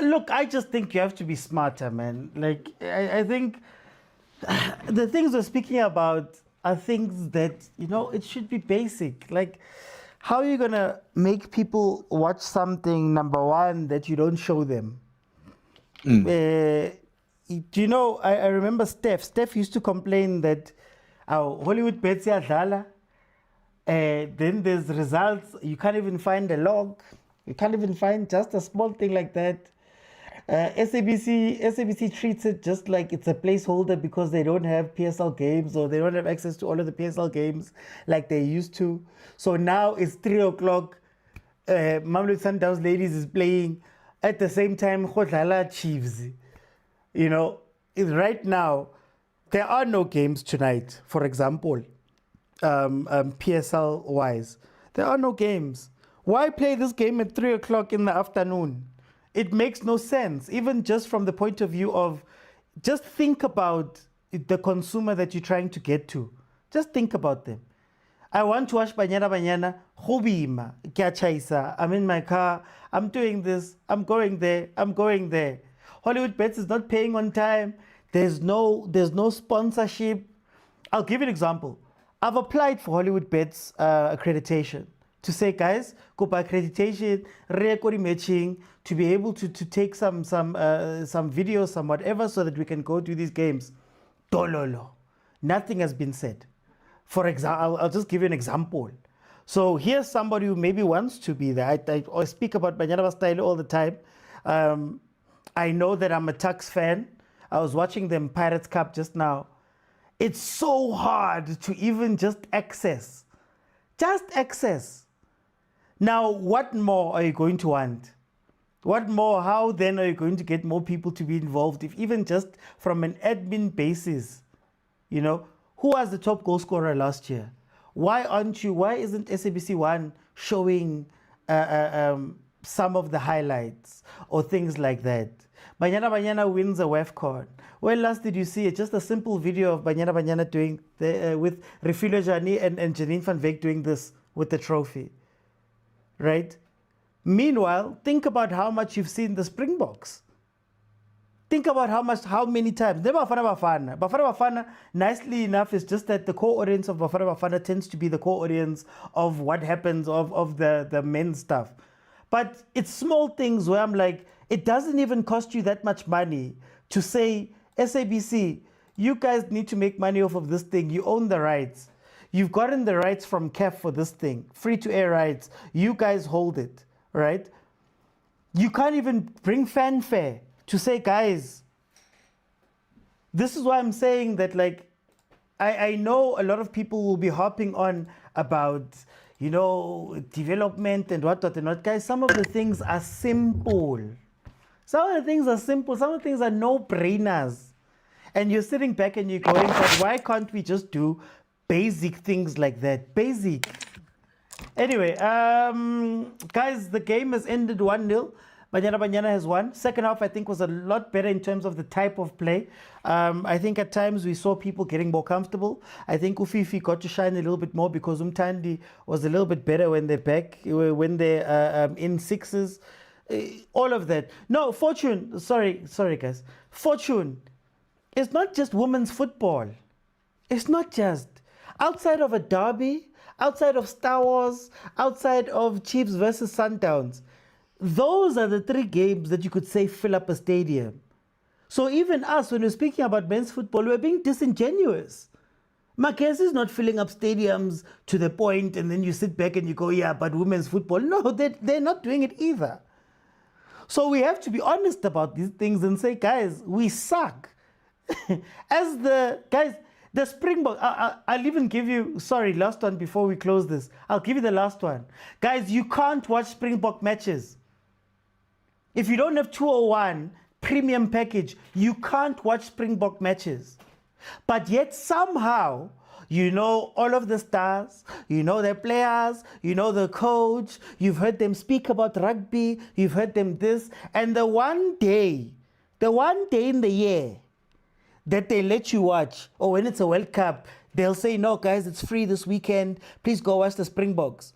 Look, I just think you have to be smarter, man. Like, I think the things we're speaking about are things that, it should be basic. Like, how are you going to make people watch something, number one, that you don't show them? I remember Steph used to complain that Hollywood bets yadlala, then there's results, you can't even find a log, you can't even find just a small thing like that. SABC treats it just like it's a placeholder because they don't have PSL games or they don't have access to all of the PSL games like they used to. So now it's 3 o'clock. Mamelodi Sundowns ladies is playing at the same time Kaizer Chiefs. You know, right now there are no games tonight, for example, PSL wise. There are no games. Why play this game at 3 o'clock in the afternoon? It makes no sense, even just from the point of view of just think about the consumer that you're trying to get to. Just think about them. I want to watch Banyana Banyana, Hubima, Kiachaisa. I'm in my car, I'm doing this, I'm going there, I'm going there. Hollywood Bets is not paying on time. There's no sponsorship. I'll give you an example. I've applied for Hollywood Bets accreditation to say, guys, go by accreditation, record matching, to be able to take some videos, some whatever, so that we can go do these games. Dololo. Nothing has been said. For example, I'll just give you an example. So here's somebody who maybe wants to be there. I speak about Banyana style all the time. I know that I'm a Tuks fan. I was watching them Pirates Cup just now. It's so hard to even just access. Just access. Now, what more are you going to want? What more? How then are you going to get more people to be involved? If even just from an admin basis, you know, who was the top goal scorer last year? Why isn't SABC 1 showing some of the highlights or things like that? Banyana Banyana wins a WAFCON. When last did you see it? Just a simple video of Banyana Banyana doing with Refilo Jani and Janine van Veek doing this with the trophy. Right? Meanwhile, think about how much you've seen the Springboks. Think about how many times. Bafana, nicely enough, is just that the core audience of Bafana tends to be the core audience of what happens of the men's stuff. But it's small things where I'm like, it doesn't even cost you that much money to say, SABC, you guys need to make money off of this thing. You own the rights. You've gotten the rights from CAF for this thing. Free-to-air rights. You guys hold it, right? You can't even bring fanfare to say, guys, this is why I'm saying that, like, I know a lot of people will be harping on about, you know, development and what and what. Guys, some of the things are simple. Some of the things are simple. Some of the things are no-brainers. And you're sitting back and you're going, but why can't we just do basic things like that? Basic. Anyway, guys, the game has ended 1-0. Banyana Banyana has won. Second half, I think, was a lot better in terms of the type of play. I think at times we saw people getting more comfortable. I think Ufifi got to shine a little bit more because Umtandi was a little bit better when they're back, when they're in sixes. All of that. No, Fortune, sorry guys. Fortune, it's not just women's football. It's not just. Outside of a derby, outside of Star Wars, outside of Chiefs versus Sundowns, those are the three games that you could say fill up a stadium. So even us, when we're speaking about men's football, we're being disingenuous. Makesi is not filling up stadiums to the point, and then you sit back and you go, yeah, but women's football. No, they're not doing it either. So we have to be honest about these things and say, guys, we suck. The Springbok, I'll even give you, sorry, last one before we close this. I'll give you the last one. Guys, you can't watch Springbok matches. If you don't have 201 premium package, you can't watch Springbok matches. But yet somehow, you know all of the stars, you know their players, you know the coach, you've heard them speak about rugby, you've heard them this, and the one day in the year that they let you watch, or when it's a World Cup, they'll say, no, guys, it's free this weekend. Please go watch the Springboks.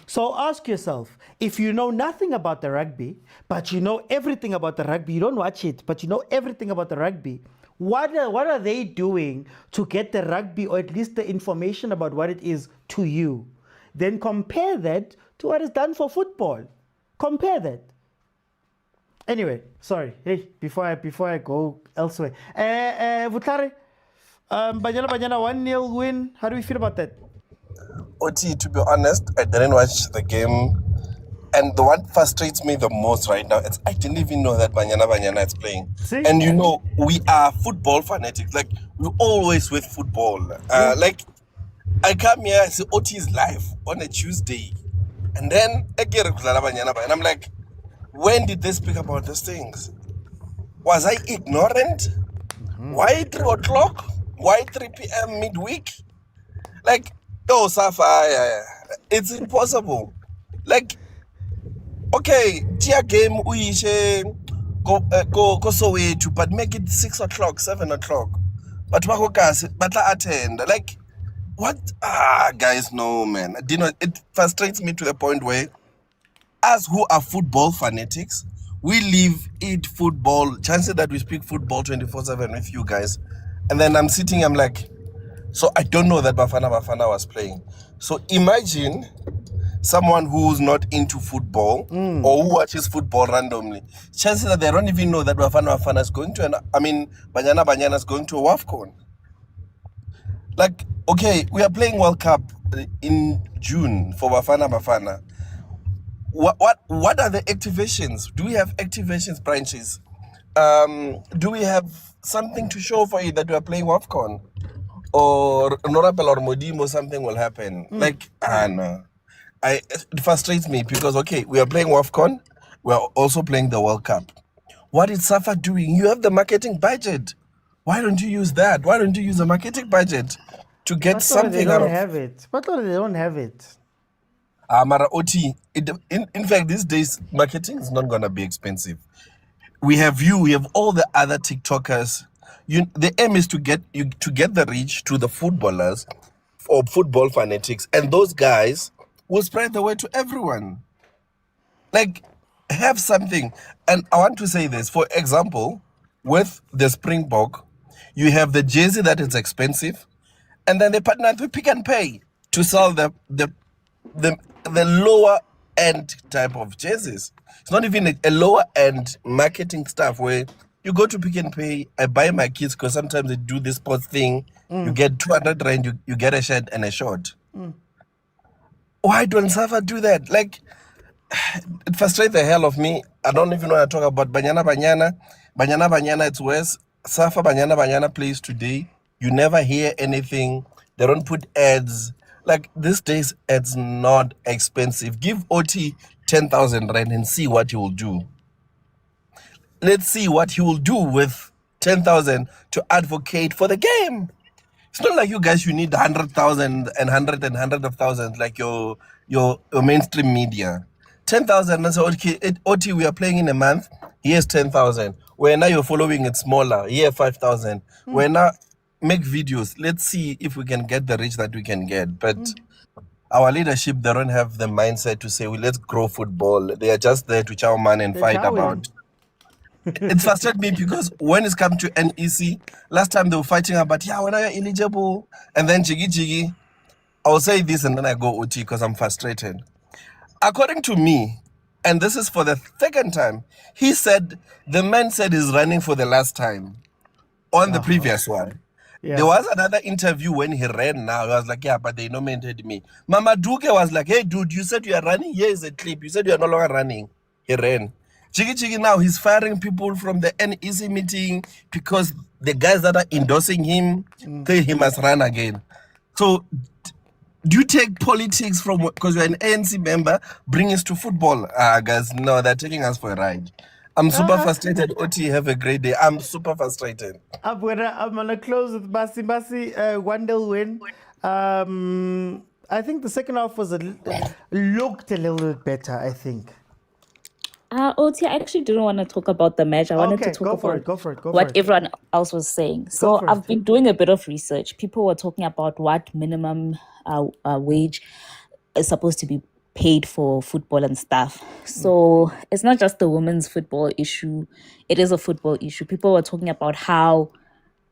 So ask yourself, if you know nothing about the rugby, but you know everything about the rugby, you don't watch it, but you know everything about the rugby, what are they doing to get the rugby, or at least the information about what it is, to you? Then compare that to what is done for football. Compare that. Anyway, sorry. Hey, before I go elsewhere, Vutlare, Banyana 1-0 win. How do we feel about that? Oti, to be honest, I didn't watch the game. And the what frustrates me the most right now is I didn't even know that Banyana Banyana is playing. See? And you know, we are football fanatics. Like, we're always with football. Like, I come here, I say, OT is live on a Tuesday. And then, I get Banyana Banyana. And I'm like, when did they speak about these things? Was I ignorant? Why 3 o'clock? Why 3 p.m. midweek? Like, oh, Safa, it's impossible. Like, okay, tia game go soweto, but make it 6 o'clock, 7 o'clock. But I attend. Like, what? Guys, no, man. It frustrates me to the point where us who are football fanatics, we live, eat football. Chances that we speak football 24/7 with you guys. And then I'm sitting, I'm like, so I don't know that Bafana was playing. So imagine someone who's not into football or who watches football randomly. Chances that they don't even know that Bafana is going to, Banyana Banyana is going to a WAFCON. Like, okay, we are playing World Cup in June for Bafana. What are the activations? Do we have activations branches? Do we have something to show for it that we are playing WAFCON? Or Norapel or Modimo, something will happen. Like, no. It frustrates me because, okay, we are playing WAFCON, we are also playing the World Cup. What is SAFA doing? You have the marketing budget. Why don't you use that? Why don't you use the marketing budget to get something they out don't of have it. But they don't have it. Mara OT. In fact, these days, marketing is not going to be expensive. We have all the other TikTokers. The aim is to get the reach to the footballers or football fanatics, and those guys will spread the word to everyone. Like, have something. And I want to say this, for example, with the Springbok, you have the jersey that is expensive, and then they partner with Pick and Pay to sell the lower end type of jerseys. It's not even a lower end marketing stuff where you go to Pick and Pay, I buy my kids because sometimes they do this sports thing. You get 200 rand, you get a shirt and a short. Why don't Safa do that? Like, it frustrates the hell of me. I don't even want to talk about Banyana Banyana. Banyana Banyana, it's worse. Safa Banyana Banyana plays today. You never hear anything. They don't put ads. Like, these days, it's not expensive. Give OT 10,000 rand and see what he will do. Let's see what he will do with 10,000 to advocate for the game. It's not like you guys, you need 100,000 and hundred of thousands like your mainstream media. 10,000 and say, okay, OT, we are playing in a month. Here's 10,000. Where now you're following it smaller. Here 5,000. Where now make videos. Let's see if we can get the reach that we can get. But our leadership, they don't have the mindset to say, well, let's grow football. They are just there to chow man and fight about. It frustrated me because when it's come to NEC, last time they were fighting about, when are you eligible? And then jiggy, I will say this and then I go OT because I'm frustrated. According to me, and this is for the second time, the man said he's running for the last time on the previous one. Yeah. There was another interview when he ran now. He was like, but they nominated me. Mama Duke was like, hey, dude, you said you are running? Here is a clip. You said you are no longer running. He ran. Chigi now, he's firing people from the NEC meeting because the guys that are endorsing him say he must run again. So, do you take politics from, because you're an ANC member, bring us to football? Guys, no, they're taking us for a ride. I'm super frustrated. OT, have a great day. I'm super frustrated. I'm gonna close with Basi. 1-0 win. I think the second half looked a little bit better, I think. OT, I actually didn't want to talk about the match. I wanted to talk about what everyone else was saying. So I've been doing a bit of research. People were talking about what minimum wage is supposed to be paid for football and stuff. So it's not just the women's football issue. It is a football issue. People were talking about how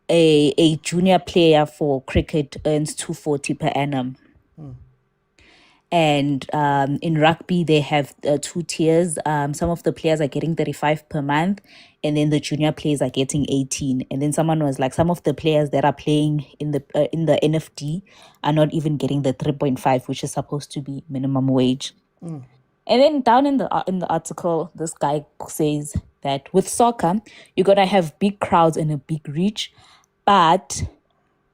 a junior player for cricket earns 240 per annum. And in rugby, they have 2 tiers. Some of the players are getting 35 per month, and then the junior players are getting 18. And then someone was like, some of the players that are playing in the NFD are not even getting the 3.5, which is supposed to be minimum wage. And then down in the article, this guy says that with soccer, you're gonna have big crowds and a big reach, but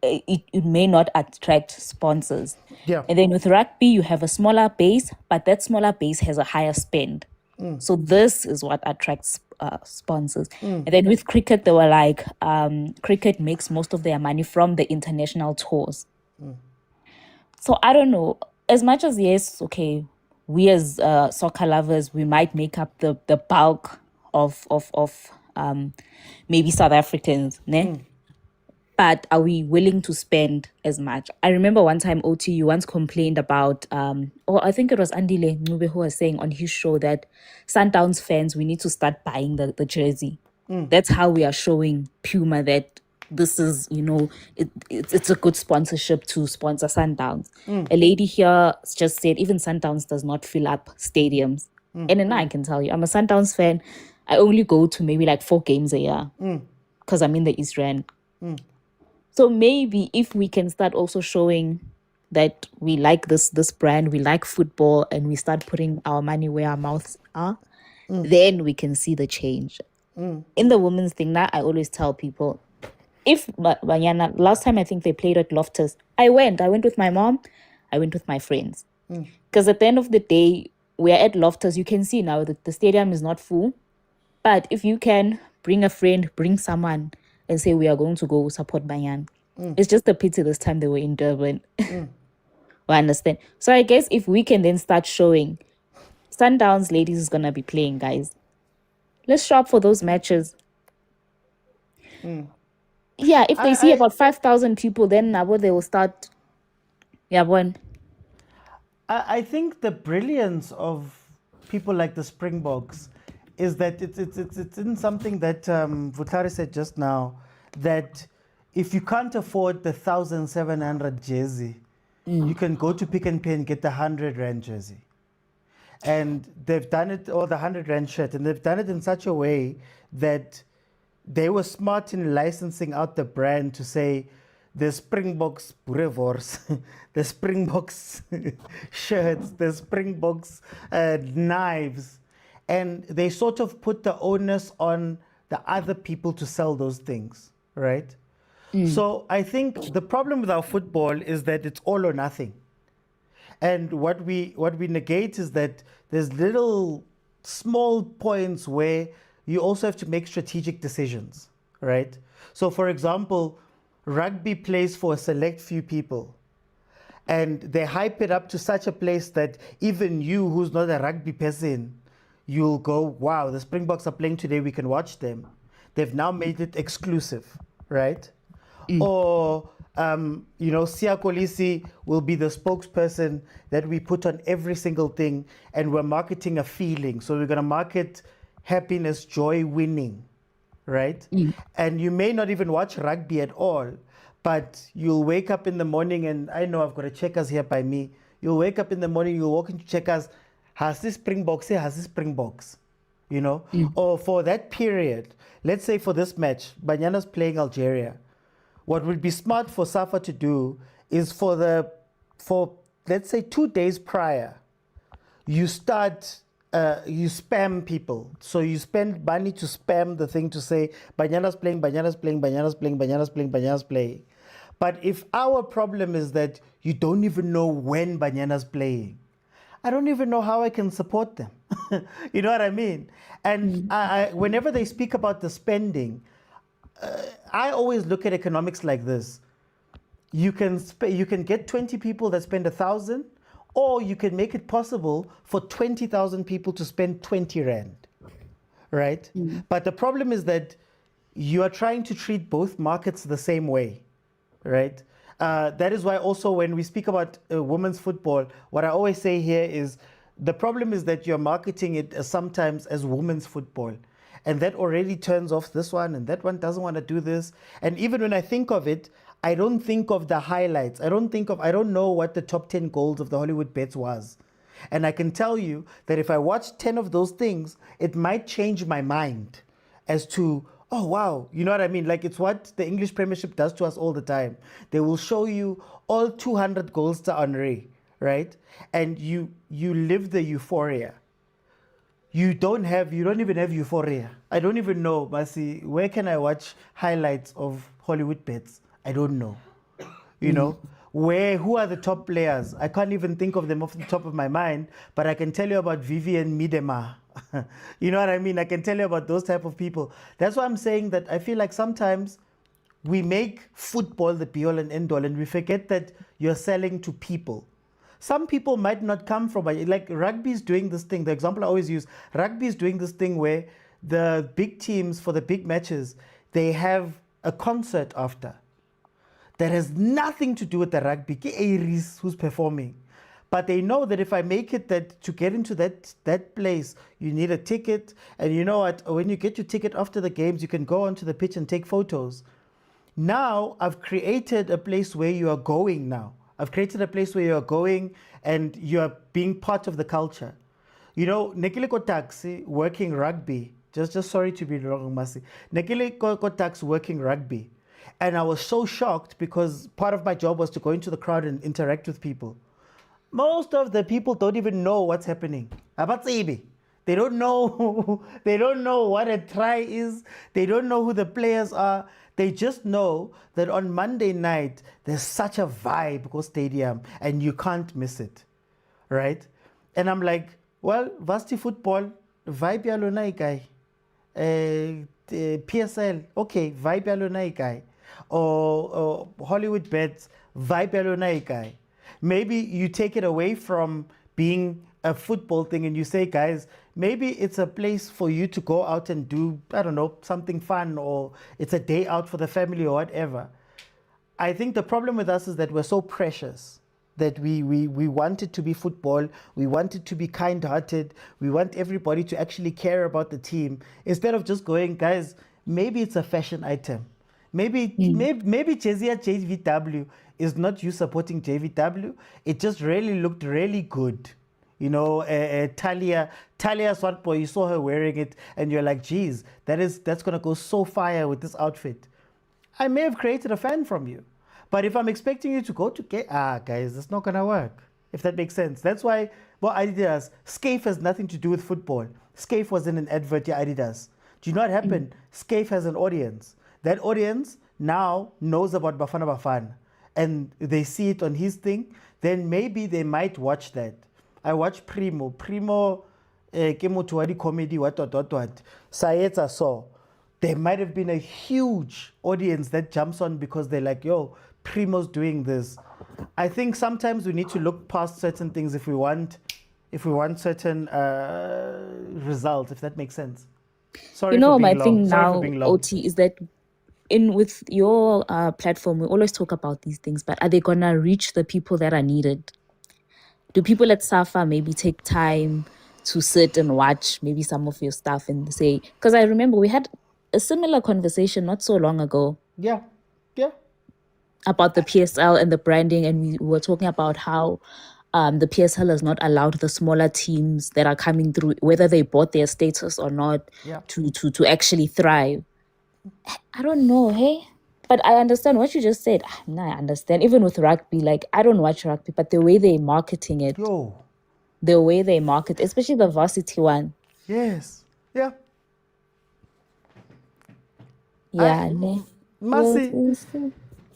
it may not attract sponsors. Yeah. And then with rugby, you have a smaller base, but that smaller base has a higher spend. So this is what attracts sponsors. And then with cricket, they were like, cricket makes most of their money from the international tours. So I don't know. As much as, yes, okay, we as soccer lovers, we might make up the bulk of maybe South Africans, ne? But are we willing to spend as much? I remember one time, OT, you once complained about, or I think it was Andile Ncube who was saying on his show that Sundowns fans, we need to start buying the jersey. That's how we are showing Puma that this is, it's a good sponsorship to sponsor Sundowns. A lady here just said even Sundowns does not fill up stadiums. And then I can tell you, I'm a Sundowns fan. I only go to maybe like 4 games a year because I'm in the East Rand. So maybe if we can start also showing that we like this brand, we like football, and we start putting our money where our mouths are, then we can see the change. In the women's thing now, I always tell people, if Banyana, last time I think they played at Loftus, I went with my mom, I went with my friends. Because at the end of the day, we're at Loftus, you can see now that the stadium is not full. But if you can bring a friend, bring someone, and say we are going to go support Banyana. It's just a pity this time they were in Durban. I understand. So I guess if we can then start showing Sundowns ladies is going to be playing, guys. Let's shop for those matches. Yeah, if they see about 5,000 people, then now they will start. Yeah, one. I think the brilliance of people like the Springboks is that it's in something that Vutari said just now, that if you can't afford the 1,700 jersey, you can go to Pick n Pay and get the 100 Rand jersey. And they've done it, or the 100 Rand shirt, and they've done it in such a way that they were smart in licensing out the brand to say the Springboks Boerewors, the Springboks shirts, the Springboks knives. And they sort of put the onus on the other people to sell those things, right? So I think the problem with our football is that it's all or nothing. And what we negate is that there's little small points where you also have to make strategic decisions, right? So for example, rugby plays for a select few people. And they hype it up to such a place that even you, who's not a rugby person, you'll go, wow, the Springboks are playing today, we can watch them. They've now made it exclusive, right? Or, Sia Kolisi will be the spokesperson that we put on every single thing, and we're marketing a feeling. So we're going to market happiness, joy, winning, right? And you may not even watch rugby at all, but you'll wake up in the morning, and I know I've got a Checkers here by me. You'll wake up in the morning, you'll walk into Checkers, has this Springboks here, has this Springboks, Or for that period, let's say for this match, Banyana's playing Algeria. What would be smart for SAFA to do is for let's say 2 days prior, you spam people. So you spend money to spam the thing to say, Banyana's playing, Banyana's playing, Banyana's playing, Banyana's playing, Banyana's playing. But if our problem is that you don't even know when Banyana's playing, I don't even know how I can support them. You know what I mean? And whenever they speak about the spending, I always look at economics like this. You can get 20 people that spend 1,000, or you can make it possible for 20,000 people to spend 20 Rand, right? But the problem is that you are trying to treat both markets the same way, right? That is why also when we speak about women's football, what I always say here is the problem is that you're marketing it sometimes as women's football. And that already turns off this one, and that one doesn't want to do this. And even when I think of it, I don't think of the highlights. I don't know what the top 10 goals of the Hollywood Bets was. And I can tell you that if I watch 10 of those things, it might change my mind as to, oh, wow, you know what I mean? Like, it's what the English Premiership does to us all the time. They will show you all 200 goals to Henry, right? And you live the euphoria. You don't even have euphoria. I don't even know, Masi, where can I watch highlights of Hollywood bets? I don't know. You know, who are the top players? I can't even think of them off the top of my mind, but I can tell you about Vivian Miedema. You know what I mean? I can tell you about those type of people. That's why I'm saying that I feel like sometimes we make football the be-all and end-all, and we forget that you're selling to people. Some people might not come from, like rugby is doing this thing. The example I always use, rugby is doing this thing where the big teams for the big matches, they have a concert after. That has nothing to do with the rugby. Who's performing. But they know that if I make it that to get into that place, you need a ticket. And you know what? When you get your ticket after the games, you can go onto the pitch and take photos. Now I've created a place where you are going now. I've created a place where you are going and you are being part of the culture. You know, Nekile Taxi working rugby. Just sorry to be wrong, Masi. Nekile Taxi working rugby. And I was so shocked because part of my job was to go into the crowd and interact with people. Most of the people don't even know what's happening. They don't know. They don't know what a try is. They don't know who the players are. They just know that on Monday night there's such a vibe go stadium and you can't miss it, right? And I'm like, well, varsity football, vibe yalona ikai. PSL, okay, vibe yalona ikai. Or Hollywood bets, vibe yalona ikai. Maybe you take it away from being a football thing and you say, guys, maybe it's a place for you to go out and do, I don't know, something fun, or it's a day out for the family or whatever. I think the problem with us is that we're so precious that we want it to be football, we want it to be kind-hearted, we want everybody to actually care about the team, instead of just going, guys, maybe it's a fashion item. Maybe Chezia JVW is not you supporting JVW. It just really looked really good. You know, Talia Swatboy, you saw her wearing it and you're like, geez, that's going to go so fire with this outfit. I may have created a fan from you. But if I'm expecting you to go to guys, that's not going to work, if that makes sense. That's why, well, Adidas, Scaife has nothing to do with football. Scaife was in an advert, yeah, Adidas. Do you know what happened? Scaife has an audience. That audience now knows about Bafana, and they see it on his thing, then maybe they might watch that. I watch Primo, Kemotuadi comedy, what. Sayeta saw. There might have been a huge audience that jumps on because they're like, yo, Primo's doing this. I think sometimes we need to look past certain things if we want certain results, if that makes sense. Sorry, You know, for being my long. thing Sorry for now, being long. OT, is that with your platform, we always talk about these things, but are they gonna reach the people that are needed? Do people at SAFA maybe take time to sit and watch maybe some of your stuff and say, because I remember we had a similar conversation not so long ago. Yeah. About the PSL and the branding, and we were talking about how the PSL has not allowed the smaller teams that are coming through, whether they bought their status or not, to actually thrive. I don't know, hey? But I understand what you just said. No, I understand. Even with rugby, like, I don't watch rugby, but the way they're marketing it, the way they market, especially the varsity one. Yes. Yeah. Yeah. Masi.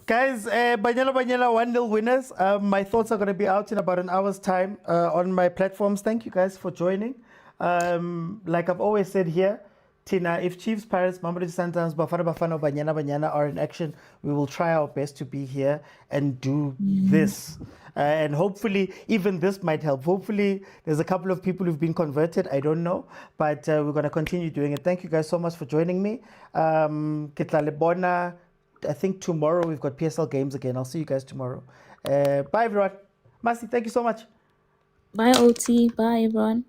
Guys, Banyana Banyana 1-0 winners. My thoughts are going to be out in about an hour's time on my platforms. Thank you guys for joining. Like I've always said here, Tina, if Chiefs, Pirates, Mamelodi Sundowns, BAFANA, Banyana Banyana are in action, we will try our best to be here and do this. And hopefully, even this might help. Hopefully, there's a couple of people who've been converted. I don't know. But we're going to continue doing it. Thank you guys so much for joining me. Ketlalebona. I think tomorrow we've got PSL games again. I'll see you guys tomorrow. Bye, everyone. Masi, thank you so much. Bye, OT. Bye, everyone.